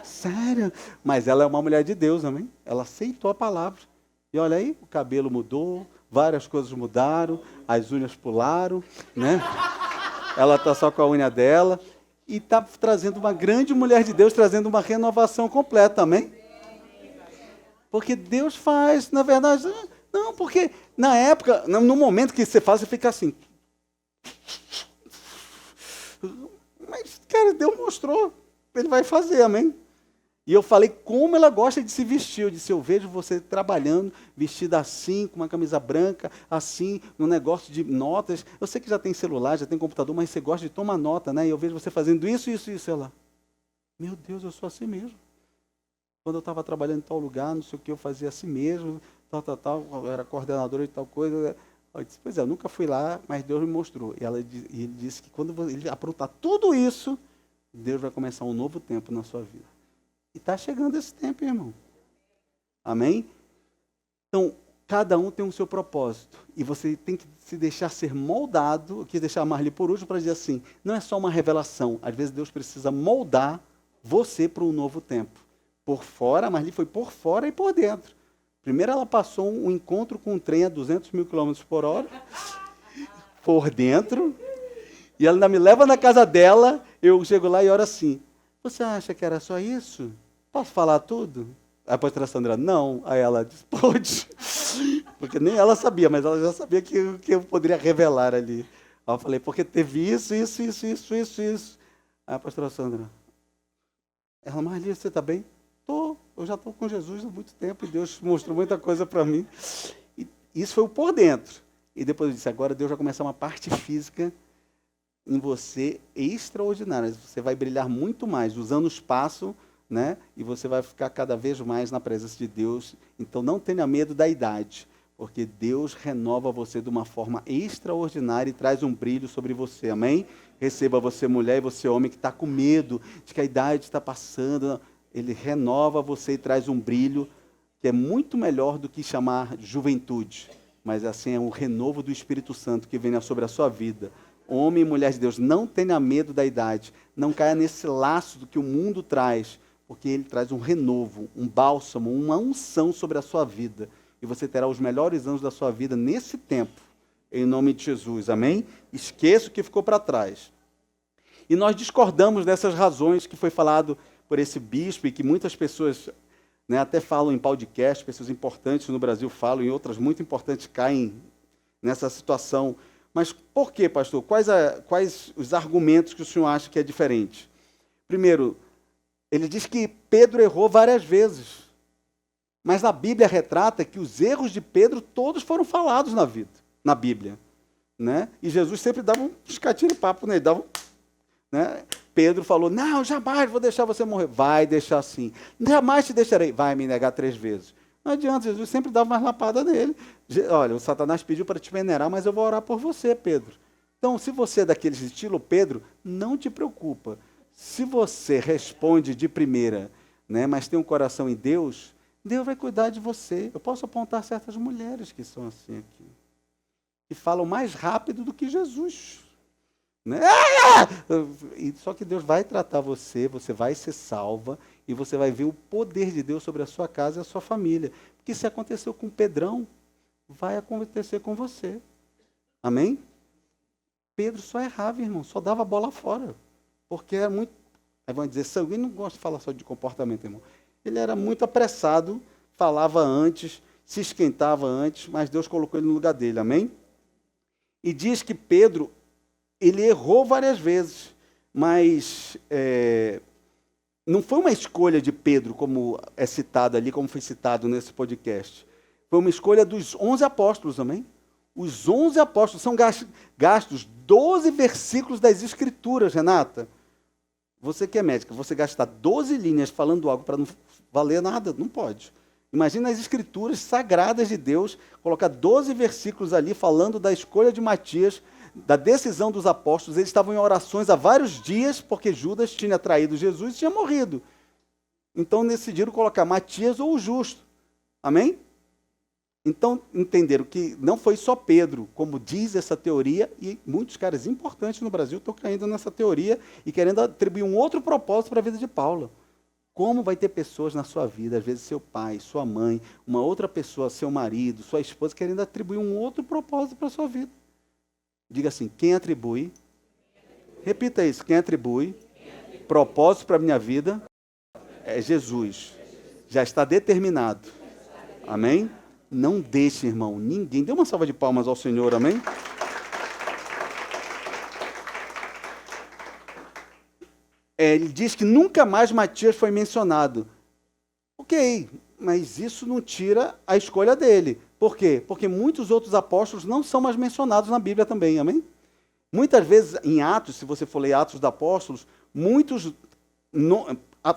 Sério? Mas ela é uma mulher de Deus, amém? Ela aceitou a palavra. E olha aí, o cabelo mudou, várias coisas mudaram, as unhas pularam, né? Ela está só com a unha dela. E está trazendo uma grande mulher de Deus, trazendo uma renovação completa, amém? Porque Deus faz, na verdade, não, porque na época, no momento que você faz, você fica assim. Mas, cara, Deus mostrou, Ele vai fazer, amém? E eu falei como ela gosta de se vestir. Eu disse, eu vejo você trabalhando, vestida assim, com uma camisa branca, assim, num negócio de notas. Eu sei que já tem celular, já tem computador, mas você gosta de tomar nota, né? E eu vejo você fazendo isso. Ela, meu Deus, eu sou assim mesmo. Quando eu estava trabalhando em tal lugar, não sei o que, eu fazia assim mesmo, tal, eu era coordenadora de tal coisa. Eu disse, pois é, eu nunca fui lá, mas Deus me mostrou. E ele disse que quando ele aprontar tudo isso, Deus vai começar um novo tempo na sua vida. E está chegando esse tempo, irmão. Amém? Então, cada um tem o seu propósito. E você tem que se deixar ser moldado. Eu quis deixar a Marli por último para dizer assim, não é só uma revelação. Às vezes Deus precisa moldar você para um novo tempo. Por fora, a Marli foi por fora e por dentro. Primeiro ela passou um encontro com um trem a 200 mil quilômetros por hora, por dentro, e ela ainda me leva na casa dela, eu chego lá e oro assim, você acha que era só isso? Posso falar tudo? Aí a pastora Sandra, não. Aí ela disse, pode. Porque nem ela sabia, mas ela já sabia que eu poderia revelar ali. Aí eu falei, porque teve isso. Aí a pastora Sandra, ela, Marli, você está bem? Eu já estou com Jesus há muito tempo e Deus mostrou muita coisa para mim. E isso foi o por dentro. E depois eu disse, agora Deus vai começar uma parte física em você extraordinária. Você vai brilhar muito mais, os anos passam, né? E você vai ficar cada vez mais na presença de Deus. Então não tenha medo da idade, porque Deus renova você de uma forma extraordinária e traz um brilho sobre você, amém? Receba você mulher e você homem que está com medo de que a idade está passando, Ele renova você e traz um brilho que é muito melhor do que chamar juventude, mas assim é um renovo do Espírito Santo que venha sobre a sua vida. Homem e mulher de Deus, não tenha medo da idade, não caia nesse laço do que o mundo traz, porque ele traz um renovo, um bálsamo, uma unção sobre a sua vida. E você terá os melhores anos da sua vida nesse tempo, em nome de Jesus, amém? Esqueça o que ficou para trás. E nós discordamos dessas razões que foi falado por esse bispo, e que muitas pessoas, né, até falam em podcast, pessoas importantes no Brasil falam, e outras muito importantes caem nessa situação. Mas por quê, pastor? Quais os argumentos que o senhor acha que é diferente? Primeiro, ele diz que Pedro errou várias vezes. Mas a Bíblia retrata que os erros de Pedro todos foram falados na Bíblia. Né? E Jesus sempre dava um escatilho-papo nele. Né? Pedro falou, não, jamais vou deixar você morrer. Vai deixar sim. Jamais te deixarei. Vai me negar 3 vezes. Não adianta, Jesus sempre dava mais lapada nele. Olha, o Satanás pediu para te venerar, mas eu vou orar por você, Pedro. Então, se você é daqueles estilo Pedro, não te preocupa. Se você responde de primeira, né, mas tem um coração em Deus, Deus vai cuidar de você. Eu posso apontar certas mulheres que são assim aqui, que falam mais rápido do que Jesus. Né? Só que Deus vai tratar você, você vai ser salva, e você vai ver o poder de Deus sobre a sua casa e a sua família. Porque se aconteceu com Pedrão, vai acontecer com você. Amém? Pedro só errava, irmão, só dava a bola fora. Porque era muito, aí vão dizer, sanguíneo, não gosta de falar só de comportamento, irmão. Ele era muito apressado, falava antes, se esquentava antes, mas Deus colocou ele no lugar dele, amém? E diz que Pedro, ele errou várias vezes, mas não foi uma escolha de Pedro, como é citado ali, como foi citado nesse podcast. Foi uma escolha dos 11 apóstolos, amém? Os 11 apóstolos são gastos 12 versículos das Escrituras, Renata. Você que é médica, você gastar 12 linhas falando algo para não valer nada, não pode. Imagina as Escrituras sagradas de Deus, colocar 12 versículos ali falando da escolha de Matias, da decisão dos apóstolos. Eles estavam em orações há vários dias, porque Judas tinha traído Jesus e tinha morrido. Então decidiram colocar Matias ou o justo. Amém? Então entenderam que não foi só Pedro, como diz essa teoria, e muitos caras importantes no Brasil estão caindo nessa teoria e querendo atribuir um outro propósito para a vida de Paulo. Como vai ter pessoas na sua vida, às vezes seu pai, sua mãe, uma outra pessoa, seu marido, sua esposa, querendo atribuir um outro propósito para a sua vida. Diga assim, quem atribui, repita isso, quem atribui propósito para a minha vida é Jesus. Já está determinado. Amém? Não deixe, irmão, ninguém. Dê uma salva de palmas ao Senhor, amém? Ele diz que nunca mais Matias foi mencionado. Ok, mas isso não tira a escolha dele. Por quê? Porque muitos outros apóstolos não são mais mencionados na Bíblia também, amém? Muitas vezes em Atos, se você for ler Atos dos Apóstolos, muitos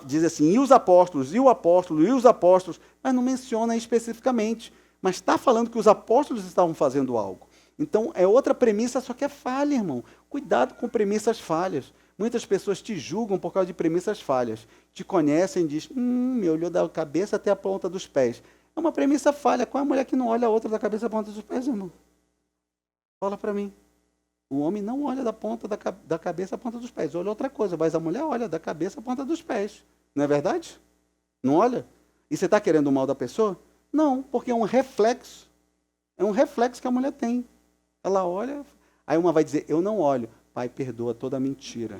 dizem assim, e os apóstolos, e o apóstolo, e os apóstolos, mas não menciona especificamente. Mas está falando que os apóstolos estavam fazendo algo. Então, é outra premissa, só que é falha, irmão. Cuidado com premissas falhas. Muitas pessoas te julgam por causa de premissas falhas. Te conhecem e dizem, me olhou da cabeça até a ponta dos pés. É uma premissa falha. Qual é a mulher que não olha a outra da cabeça à ponta dos pés, irmão? Fala para mim. O homem não olha da ponta da cabeça à ponta dos pés. Olha outra coisa, mas a mulher olha da cabeça à ponta dos pés. Não é verdade? Não olha? E você está querendo o mal da pessoa? Não, porque é um reflexo. É um reflexo que a mulher tem. Ela olha, aí uma vai dizer, eu não olho. Pai, perdoa toda a mentira.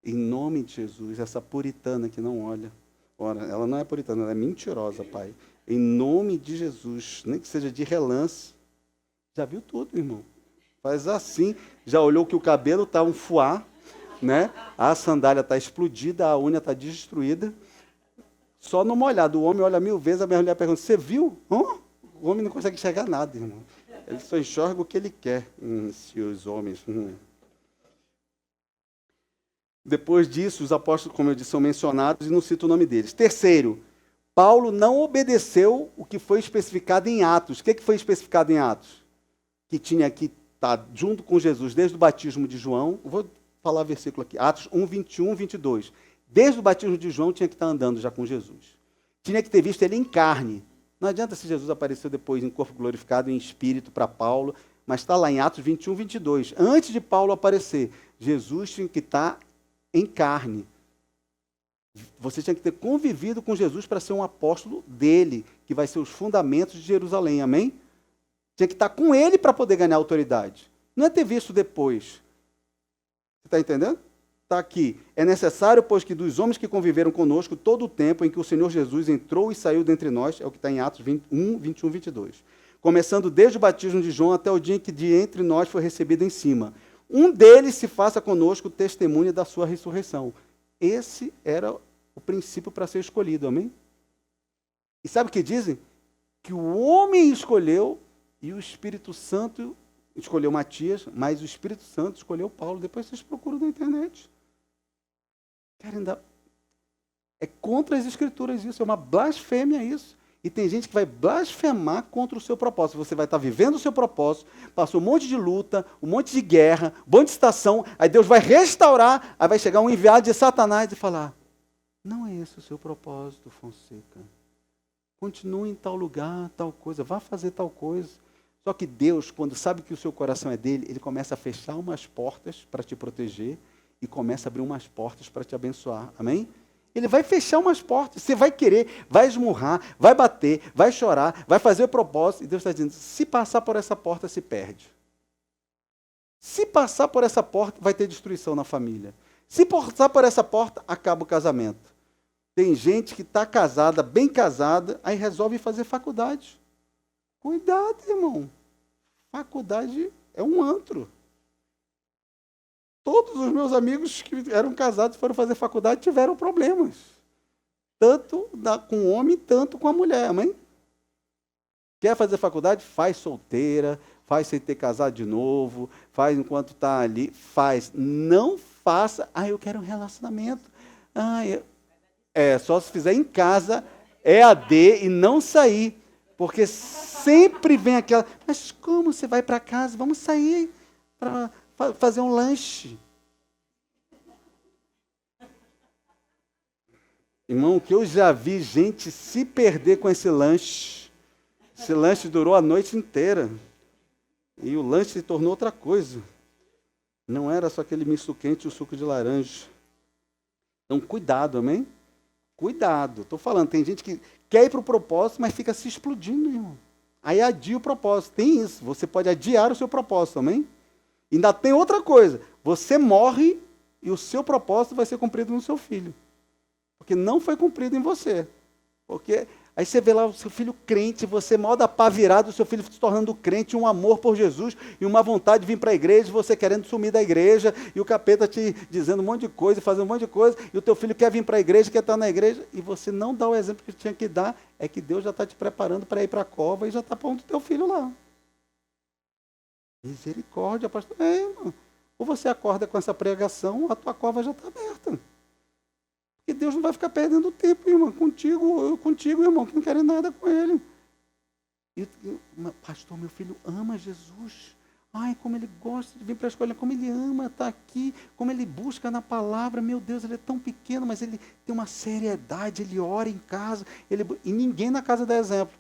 Em nome de Jesus, essa puritana que não olha. Ora, ela não é puritana, ela é mentirosa, Pai. Em nome de Jesus, nem que seja de relance. Já viu tudo, irmão. Faz assim. Já olhou que o cabelo está um fuá, né? A sandália está explodida, a unha está destruída. Só no molhado. O homem olha 1000 vezes, a minha mulher pergunta, você viu? O homem não consegue enxergar nada, irmão. Ele só enxerga o que ele quer. Se os homens... Depois disso, os apóstolos, como eu disse, são mencionados e não cito o nome deles. Terceiro, Paulo não obedeceu o que foi especificado em Atos. O que foi especificado em Atos? Que tinha que estar junto com Jesus desde o batismo de João. Vou falar o versículo aqui. Atos 1, 21, 22. Desde o batismo de João tinha que estar andando já com Jesus. Tinha que ter visto ele em carne. Não adianta se Jesus apareceu depois em corpo glorificado, em espírito para Paulo, mas está lá em Atos 21, 22. Antes de Paulo aparecer, Jesus tinha que estar em carne. Você tinha que ter convivido com Jesus para ser um apóstolo dele, que vai ser os fundamentos de Jerusalém, amém? Tinha que estar com ele para poder ganhar autoridade. Não é ter visto depois. Você está entendendo? Está aqui. É necessário, pois, que dos homens que conviveram conosco todo o tempo em que o Senhor Jesus entrou e saiu dentre nós, é o que está em Atos 1, 21, 22. Começando desde o batismo de João até o dia em que de entre nós foi recebido em cima. Um deles se faça conosco testemunha da sua ressurreição. Esse era o princípio para ser escolhido, amém? E sabe o que dizem? Que o homem escolheu e o Espírito Santo escolheu Matias, mas o Espírito Santo escolheu Paulo. Depois vocês procuram na internet. Querem dar... É contra as Escrituras isso, é uma blasfêmia isso. E tem gente que vai blasfemar contra o seu propósito. Você vai estar vivendo o seu propósito, passou um monte de luta, um monte de guerra, um monte de estação, aí Deus vai restaurar, aí vai chegar um enviado de Satanás e falar, não é esse o seu propósito, Fonseca. Continue em tal lugar, tal coisa, vá fazer tal coisa. Só que Deus, quando sabe que o seu coração é dele, ele começa a fechar umas portas para te proteger e começa a abrir umas portas para te abençoar. Amém? Ele vai fechar umas portas, você vai querer, vai esmurrar, vai bater, vai chorar, vai fazer o propósito. E Deus está dizendo, se passar por essa porta, se perde. Se passar por essa porta, vai ter destruição na família. Se passar por essa porta, acaba o casamento. Tem gente que está casada, bem casada, aí resolve fazer faculdade. Cuidado, irmão. Faculdade é um antro. Todos os meus amigos que eram casados foram fazer faculdade tiveram problemas. Tanto com o homem, tanto com a mulher, amém? Quer fazer faculdade? Faz solteira, faz sem ter casado de novo, faz enquanto está ali, faz. Não faça, eu quero um relacionamento. Só se fizer em casa, EAD e não sair. Porque sempre vem aquela, mas como você vai para casa? Vamos sair para fazer um lanche. Irmão, que eu já vi gente se perder com esse lanche. Esse lanche durou a noite inteira. E o lanche se tornou outra coisa. Não era só aquele misto quente e o suco de laranja. Então, cuidado, amém? Cuidado. Estou falando, tem gente que quer ir para o propósito, mas fica se explodindo, irmão. Aí adia o propósito. Tem isso. Você pode adiar o seu propósito, amém? Ainda tem outra coisa. Você morre e o seu propósito vai ser cumprido no seu filho. Porque não foi cumprido em você. Porque aí você vê lá o seu filho crente, você mal da pá virado, o seu filho se tornando crente, um amor por Jesus e uma vontade de vir para a igreja, você querendo sumir da igreja, e o capeta te dizendo um monte de coisa, fazendo um monte de coisa, e o teu filho quer vir para a igreja, quer estar na igreja, e você não dá o exemplo que tinha que dar, é que Deus já está te preparando para ir para a cova e já está pondo o teu filho lá. Misericórdia, pastor. Irmão. Ou você acorda com essa pregação, ou a tua cova já está aberta. E Deus não vai ficar perdendo tempo, irmão, contigo, irmão, que não quer nada com ele. Pastor, meu filho ama Jesus. Ai, como ele gosta de vir para a escola, como ele ama estar aqui, como ele busca na palavra. Meu Deus, ele é tão pequeno, mas ele tem uma seriedade, ele ora em casa, e ninguém na casa dá exemplo.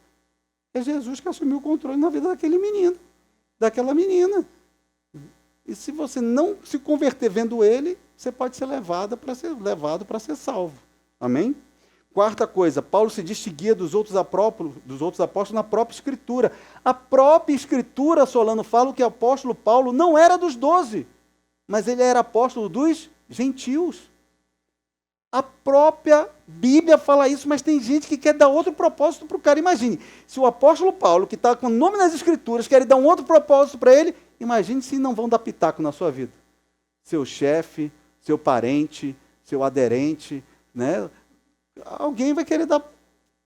É Jesus que assumiu o controle na vida daquele menino, daquela menina. E se você não se converter vendo ele, você pode ser levado para ser salvo. Amém? Quarta coisa, Paulo se distinguia dos outros apóstolos na própria Escritura. A própria Escritura, Solano, fala que o apóstolo Paulo não era dos 12, mas ele era apóstolo dos gentios. A própria Bíblia fala isso, mas tem gente que quer dar outro propósito para o cara. Imagine, se o apóstolo Paulo, que está com o nome nas Escrituras, quer dar um outro propósito para ele, imagine se não vão dar pitaco na sua vida. Seu chefe, seu parente, seu aderente, né? Alguém vai querer dar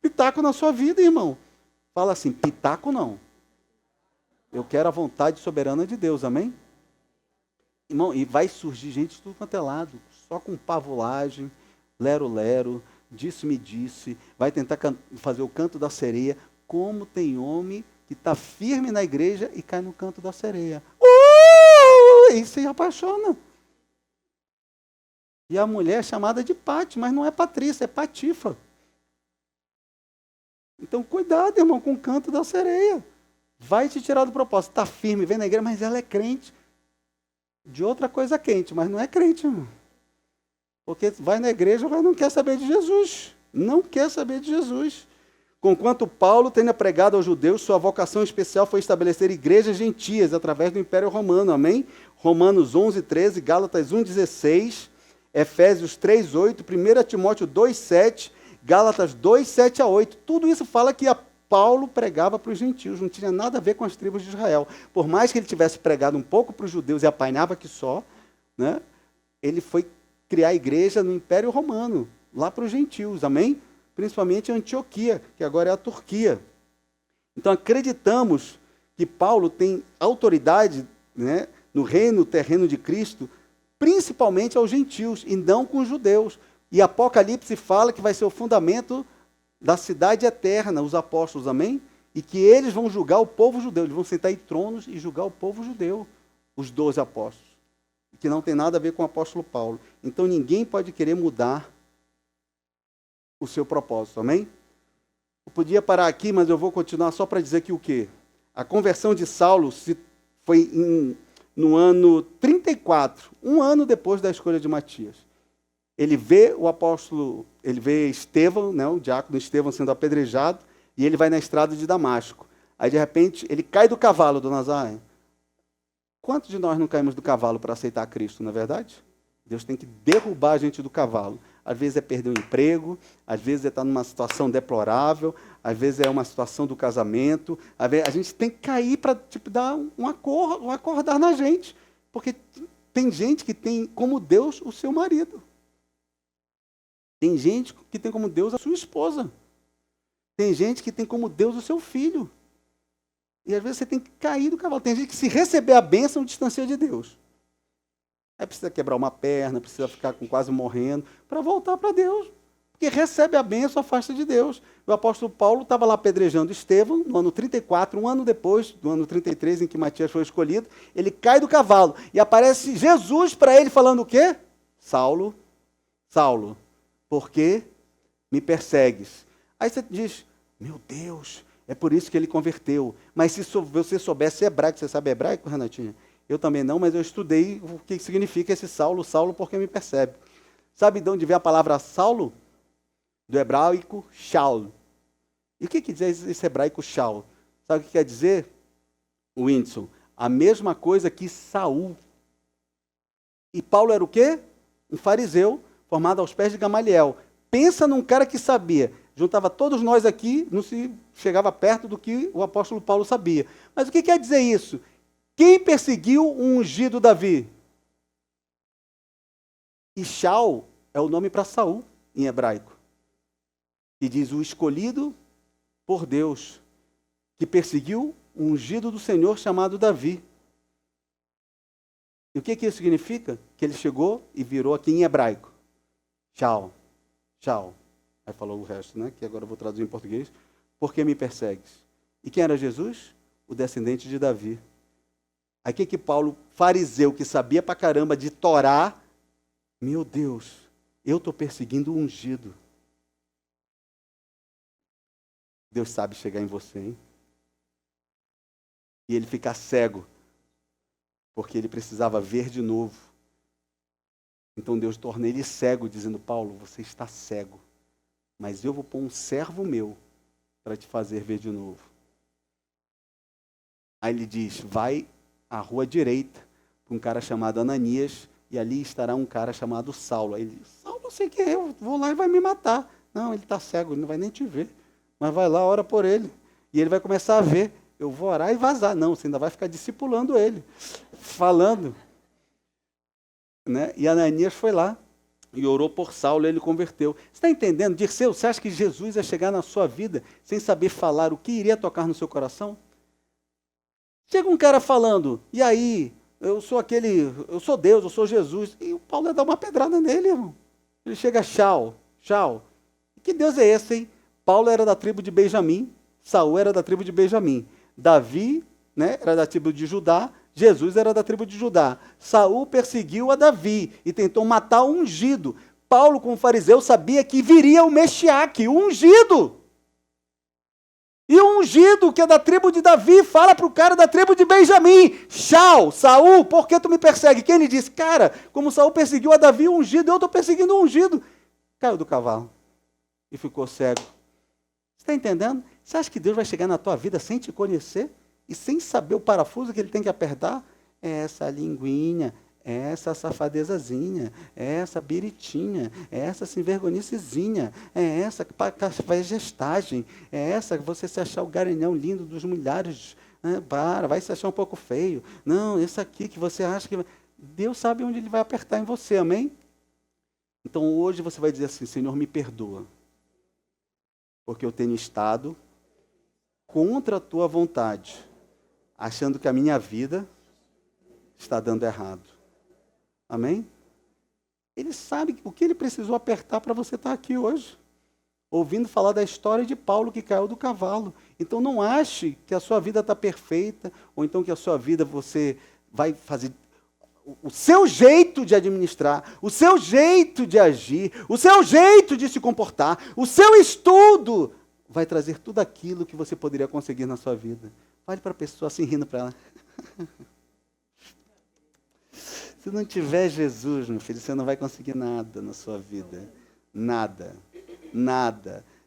pitaco na sua vida, irmão. Fala assim, pitaco não. Eu quero a vontade soberana de Deus, amém? Irmão, e vai surgir gente de tudo quanto é lado, só com pavulagem, lero-lero, disse-me disse, vai tentar fazer o canto da sereia, como tem homem que está firme na igreja e cai no canto da sereia. E se apaixona. E a mulher é chamada de Pati, mas não é Patrícia, é Patifa. Então, cuidado, irmão, com o canto da sereia. Vai te tirar do propósito. Está firme, vem na igreja, mas ela é crente. De outra coisa quente, mas não é crente, irmão. Porque vai na igreja, mas não quer saber de Jesus. Não quer saber de Jesus. Conquanto Paulo tenha pregado aos judeus, sua vocação especial foi estabelecer igrejas gentias através do Império Romano. Amém? Romanos 11, 13, Gálatas 1, 16... Efésios 3, 8, 1 Timóteo 2, 7, Gálatas 2, 7 a 8. Tudo isso fala que Paulo pregava para os gentios, não tinha nada a ver com as tribos de Israel. Por mais que ele tivesse pregado um pouco para os judeus e apainava que só, né, ele foi criar a igreja no Império Romano, lá para os gentios, amém? Principalmente em Antioquia, que agora é a Turquia. Então acreditamos que Paulo tem autoridade, né, no reino terreno de Cristo, principalmente aos gentios e não com os judeus. E Apocalipse fala que vai ser o fundamento da cidade eterna, os apóstolos, amém? E que eles vão julgar o povo judeu, eles vão sentar em tronos e julgar o povo judeu, os 12 apóstolos, que não tem nada a ver com o apóstolo Paulo. Então ninguém pode querer mudar o seu propósito, amém? Eu podia parar aqui, mas eu vou continuar só para dizer que o quê? A conversão de Saulo foi no ano 34, um ano depois da escolha de Matias. Ele vê Estevão, né, o diácono Estevão sendo apedrejado, e ele vai na estrada de Damasco. Aí, de repente, ele cai do cavalo, do Nazaré. Quantos de nós não caímos do cavalo para aceitar Cristo, não é verdade? Deus tem que derrubar a gente do cavalo. Às vezes é perder o emprego, às vezes é estar numa situação deplorável, às vezes é uma situação do casamento. Às vezes a gente tem que cair para dar um acordar na gente. Porque tem gente que tem como Deus o seu marido. Tem gente que tem como Deus a sua esposa. Tem gente que tem como Deus o seu filho. E às vezes você tem que cair do cavalo. Tem gente que se receber a bênção distancia de Deus. Aí precisa quebrar uma perna, precisa ficar quase morrendo, para voltar para Deus. Porque recebe a bênção, afasta de Deus. O apóstolo Paulo estava lá apedrejando Estevão, no ano 34, um ano depois, do ano 33, em que Matias foi escolhido, ele cai do cavalo. E aparece Jesus para ele falando o quê? Saulo, Saulo, por que me persegues? Aí você diz, meu Deus, é por isso que ele converteu. Mas se você soubesse hebraico, você sabe hebraico, Renatinha? Eu também não, mas eu estudei o que significa esse Saulo, Saulo, porque me percebe. Sabe de onde vem a palavra Saulo? Do hebraico Shaul. E o que quer dizer esse hebraico Shaul? Sabe o que quer dizer, Whindersson? A mesma coisa que Saul. E Paulo era o quê? Um fariseu formado aos pés de Gamaliel. Pensa num cara que sabia. Juntava todos nós aqui, não se chegava perto do que o apóstolo Paulo sabia. Mas o que quer dizer isso? Quem perseguiu o ungido Davi? E Shaul é o nome para Saul, em hebraico. E diz o escolhido por Deus, que perseguiu o ungido do Senhor chamado Davi. E o que isso significa? Que ele chegou e virou aqui em hebraico. Shaul, Shaul. Aí falou o resto, né? Que agora eu vou traduzir em português. Por que me persegues? E quem era Jesus? O descendente de Davi. Aí o que Paulo, fariseu, que sabia pra caramba de Torá, meu Deus, eu estou perseguindo o ungido. Deus sabe chegar em você, hein? E ele fica cego, porque ele precisava ver de novo. Então Deus torna ele cego, dizendo, Paulo, você está cego. mas eu vou pôr um servo meu para te fazer ver de novo. Aí ele diz, vai à rua direita, para um cara chamado Ananias, e ali estará um cara chamado Saulo. Aí ele diz, Saulo, não sei quem é, eu vou lá e vai me matar. Não, ele está cego, ele não vai nem te ver. Mas vai lá, ora por ele. E ele vai começar a ver. Eu vou orar e vazar. Não, você ainda vai ficar discipulando ele, falando. Né? E Ananias foi lá e orou por Saulo e ele converteu. Você está entendendo? Dirceu, você acha que Jesus ia chegar na sua vida sem saber falar o que iria tocar no seu coração? Chega um cara falando, e aí, eu sou Deus, eu sou Jesus. E o Paulo ia dar uma pedrada nele, irmão. Ele chega, tchau. Que Deus é esse, hein? Paulo era da tribo de Benjamim, Saul era da tribo de Benjamim. Davi, né, era da tribo de Judá, Jesus era da tribo de Judá. Saul perseguiu a Davi e tentou matar o ungido. Paulo, como fariseu, sabia que viria o Mexiaque, o ungido. E o ungido, que é da tribo de Davi, fala para o cara da tribo de Benjamim, tchau, Saul, por que tu me persegue? Quem lhe disse? Cara, como Saul perseguiu a Davi, o ungido, eu estou perseguindo o ungido. Caiu do cavalo e ficou cego. Você está entendendo? Você acha que Deus vai chegar na tua vida sem te conhecer e sem saber o parafuso que ele tem que apertar? É essa linguinha, é essa safadezazinha, é essa biritinha, é essa sem-vergonhicezinha, é essa que faz gestagem, é essa que você se achar o garanhão lindo dos milhares, né? Vai se achar um pouco feio. Não, esse aqui que você acha que... Deus sabe onde ele vai apertar em você, amém? Então hoje você vai dizer assim, Senhor, me perdoa, porque eu tenho estado contra a tua vontade, achando que a minha vida está dando errado. Amém? Ele sabe o que ele precisou apertar para você estar aqui hoje, ouvindo falar da história de Paulo que caiu do cavalo. Então não ache que a sua vida está perfeita, ou então que a sua vida você vai fazer o seu jeito de administrar, o seu jeito de agir, o seu jeito de se comportar, o seu estudo vai trazer tudo aquilo que você poderia conseguir na sua vida. Olhe para a pessoa assim, rindo para ela. Se não tiver Jesus, meu filho, você não vai conseguir nada na sua vida. Nada.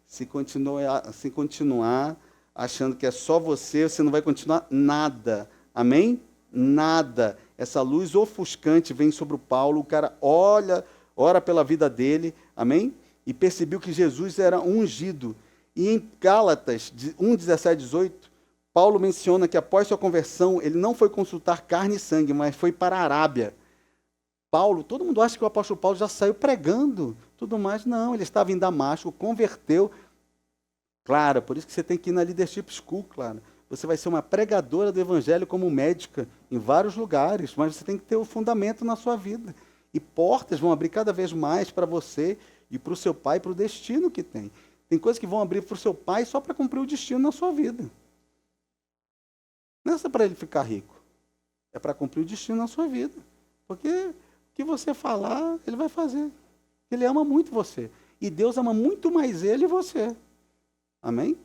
Se continuar achando que é só você, você não vai continuar nada. Amém? Nada. Essa luz ofuscante vem sobre o Paulo, o cara ora pela vida dele, amém? E percebeu que Jesus era ungido. E em Gálatas 1, 17, 18, Paulo menciona que após sua conversão, ele não foi consultar carne e sangue, mas foi para a Arábia. Paulo, todo mundo acha que o apóstolo Paulo já saiu pregando, tudo mais. Não, ele estava em Damasco, converteu. Claro, por isso que você tem que ir na Leadership School, claro. Você vai ser uma pregadora do evangelho como médica em vários lugares, mas você tem que ter o fundamento na sua vida. E portas vão abrir cada vez mais para você e para o seu pai, para o destino que tem. Tem coisas que vão abrir para o seu pai só para cumprir o destino na sua vida. Não é só para ele ficar rico. É para cumprir o destino na sua vida. Porque o que você falar, ele vai fazer. Ele ama muito você. E Deus ama muito mais ele e você. Amém?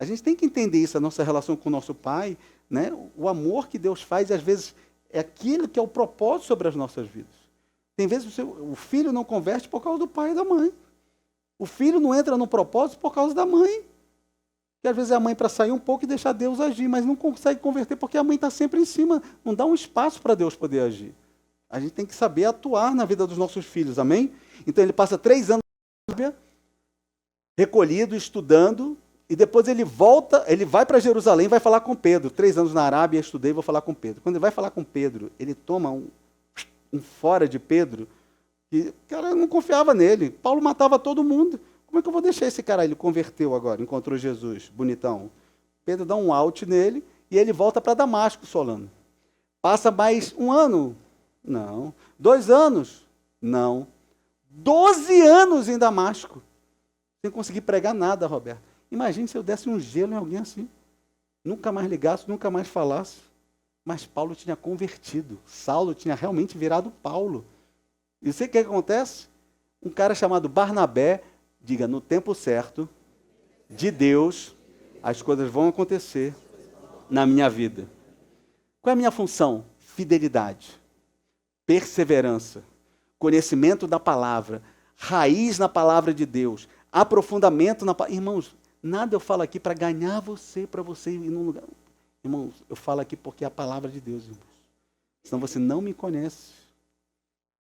A gente tem que entender isso, a nossa relação com o nosso pai, né? O amor que Deus faz, às vezes, é aquilo que é o propósito sobre as nossas vidas. Tem vezes o filho não converte por causa do pai e da mãe. O filho não entra no propósito por causa da mãe. Que às vezes é a mãe para sair um pouco e deixar Deus agir, mas não consegue converter porque a mãe está sempre em cima. Não dá um espaço para Deus poder agir. A gente tem que saber atuar na vida dos nossos filhos, amém? Então ele passa 3 anos na Arábia, recolhido, estudando, e depois ele volta, ele vai para Jerusalém e vai falar com Pedro. 3 anos na Arábia, estudei, vou falar com Pedro. Quando ele vai falar com Pedro, ele toma um fora de Pedro, que o cara não confiava nele. Paulo matava todo mundo. Como é que eu vou deixar esse cara? Ele converteu agora, encontrou Jesus, bonitão. Pedro dá um out nele e ele volta para Damasco, Solano. Passa mais 1 ano? Não. 2 anos? Não. 12 anos em Damasco. Sem conseguir pregar nada, Roberto. Imagine se eu desse um gelo em alguém assim. Nunca mais ligasse, nunca mais falasse. Mas Paulo tinha convertido. Saulo tinha realmente virado Paulo. E você o que acontece? Um cara chamado Barnabé, diga, no tempo certo, de Deus, as coisas vão acontecer na minha vida. Qual é a minha função? Fidelidade, perseverança, conhecimento da palavra, raiz na palavra de Deus, aprofundamento na palavra. Irmãos, nada eu falo aqui para ganhar você, para você ir num lugar. Irmãos, eu falo aqui porque é a palavra de Deus, irmãos. Senão você não me conhece.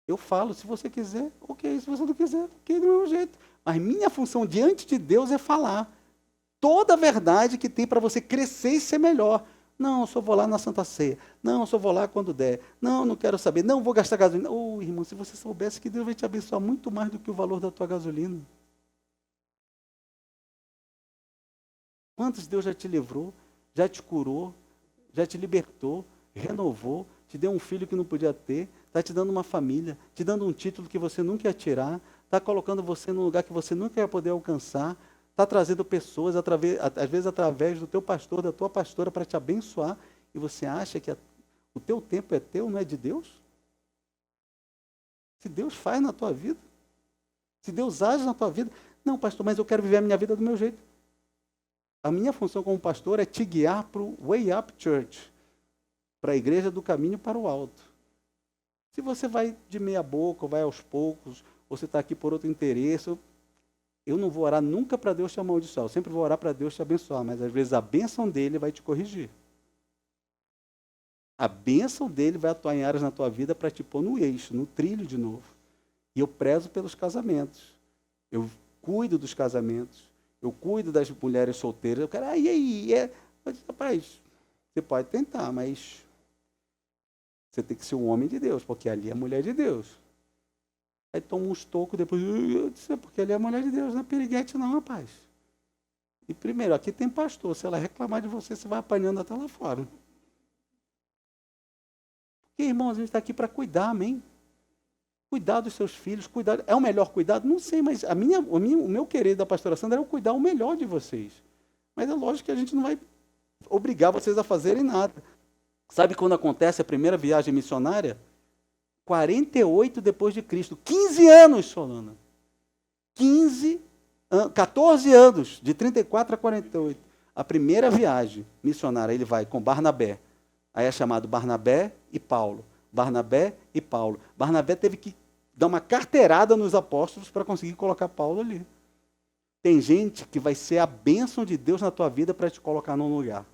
Eu falo, se você quiser, ok. Se você não quiser, ok, do meu jeito. Mas minha função diante de Deus é falar toda a verdade que tem para você crescer e ser melhor. Não, eu só vou lá na Santa Ceia. Não, eu só vou lá quando der. Não, não quero saber. Não, vou gastar gasolina. Oh, irmão, se você soubesse que Deus vai te abençoar muito mais do que o valor da tua gasolina. Quantos Deus já te livrou, já te curou, já te libertou, renovou, te deu um filho que não podia ter, está te dando uma família, te dando um título que você nunca ia tirar, está colocando você num lugar que você nunca ia poder alcançar, está trazendo pessoas, às vezes através do teu pastor, da tua pastora, para te abençoar, e você acha que o teu tempo é teu, não é de Deus? Se Deus faz na tua vida, se Deus age na tua vida, não, pastor, mas eu quero viver a minha vida do meu jeito. A minha função como pastor é te guiar para o Way Up Church, para a igreja do caminho para o alto. Se você vai de meia boca, ou vai aos poucos, ou você está aqui por outro interesse, eu não vou orar nunca para Deus te amaldiçoar, eu sempre vou orar para Deus te abençoar, mas às vezes a bênção dele vai te corrigir. A bênção dele vai atuar em áreas na tua vida para te pôr no eixo, no trilho de novo. E eu prezo pelos casamentos. Eu cuido dos casamentos. Eu cuido das mulheres solteiras. Eu quero, rapaz, você pode tentar, mas você tem que ser um homem de Deus, porque ali é a mulher de Deus. Aí toma uns tocos, depois, eu disse, porque ali é a mulher de Deus, não é piriguete não, rapaz. E primeiro, aqui tem pastor, se ela reclamar de você, você vai apanhando até lá fora. Porque, irmãos, a gente está aqui para cuidar, amém? Cuidar dos seus filhos, cuidar. É o melhor cuidado? Não sei, mas o meu querer da pastora Sandra é eu cuidar o melhor de vocês. Mas é lógico que a gente não vai obrigar vocês a fazerem nada. Sabe quando acontece a primeira viagem missionária? 48 depois de Cristo. 15 anos, Solana. 14 anos, de 34 a 48. A primeira viagem missionária, ele vai com Barnabé. Aí é chamado Barnabé e Paulo. Barnabé e Paulo. Barnabé teve que dar uma carteirada nos apóstolos para conseguir colocar Paulo ali. Tem gente que vai ser a bênção de Deus na tua vida para te colocar num lugar.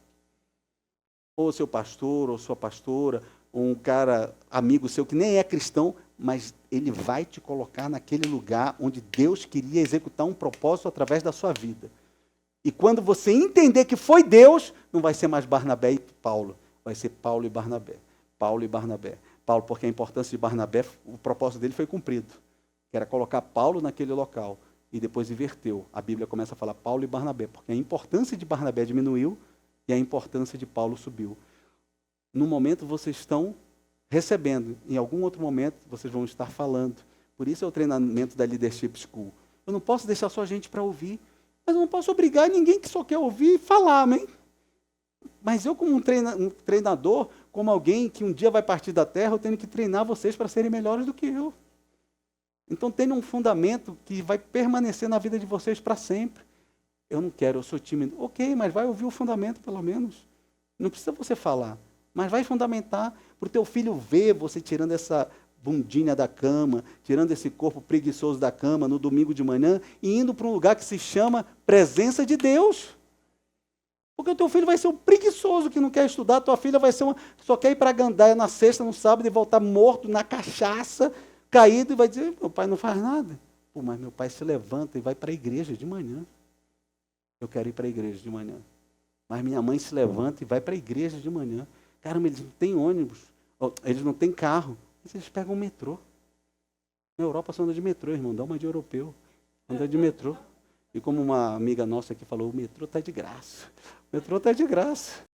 Ou seu pastor, ou sua pastora, ou um cara amigo seu que nem é cristão, mas ele vai te colocar naquele lugar onde Deus queria executar um propósito através da sua vida. E quando você entender que foi Deus, não vai ser mais Barnabé e Paulo, vai ser Paulo e Barnabé. Paulo e Barnabé. Paulo, porque a importância de Barnabé, o propósito dele foi cumprido, que era colocar Paulo naquele local, e depois inverteu. A Bíblia começa a falar Paulo e Barnabé, porque a importância de Barnabé diminuiu e a importância de Paulo subiu. No momento vocês estão recebendo, em algum outro momento vocês vão estar falando. Por isso é o treinamento da Leadership School. Eu não posso deixar só gente para ouvir, mas eu não posso obrigar ninguém que só quer ouvir falar, amém? Mas eu, como um treinador, como alguém que um dia vai partir da terra, eu tenho que treinar vocês para serem melhores do que eu. Então tenha um fundamento que vai permanecer na vida de vocês para sempre. Eu não quero, eu sou tímido. Ok, mas vai ouvir o fundamento pelo menos. Não precisa você falar, mas vai fundamentar para o teu filho ver você tirando essa bundinha da cama, tirando esse corpo preguiçoso da cama no domingo de manhã e indo para um lugar que se chama presença de Deus. Porque o teu filho vai ser um preguiçoso que não quer estudar, tua filha vai ser uma só quer ir para a gandaia na sexta, no sábado e voltar morto na cachaça, caído e vai dizer, meu pai não faz nada. Pô, mas meu pai se levanta e vai para a igreja de manhã. Eu quero ir para a igreja de manhã. Mas minha mãe se levanta e vai para a igreja de manhã. Caramba, eles não têm ônibus, eles não têm carro, mas eles pegam o metrô. Na Europa só anda de metrô, irmão, dá uma de europeu. Anda de metrô. E como uma amiga nossa aqui falou, o metrô está de graça. O metrô está de graça.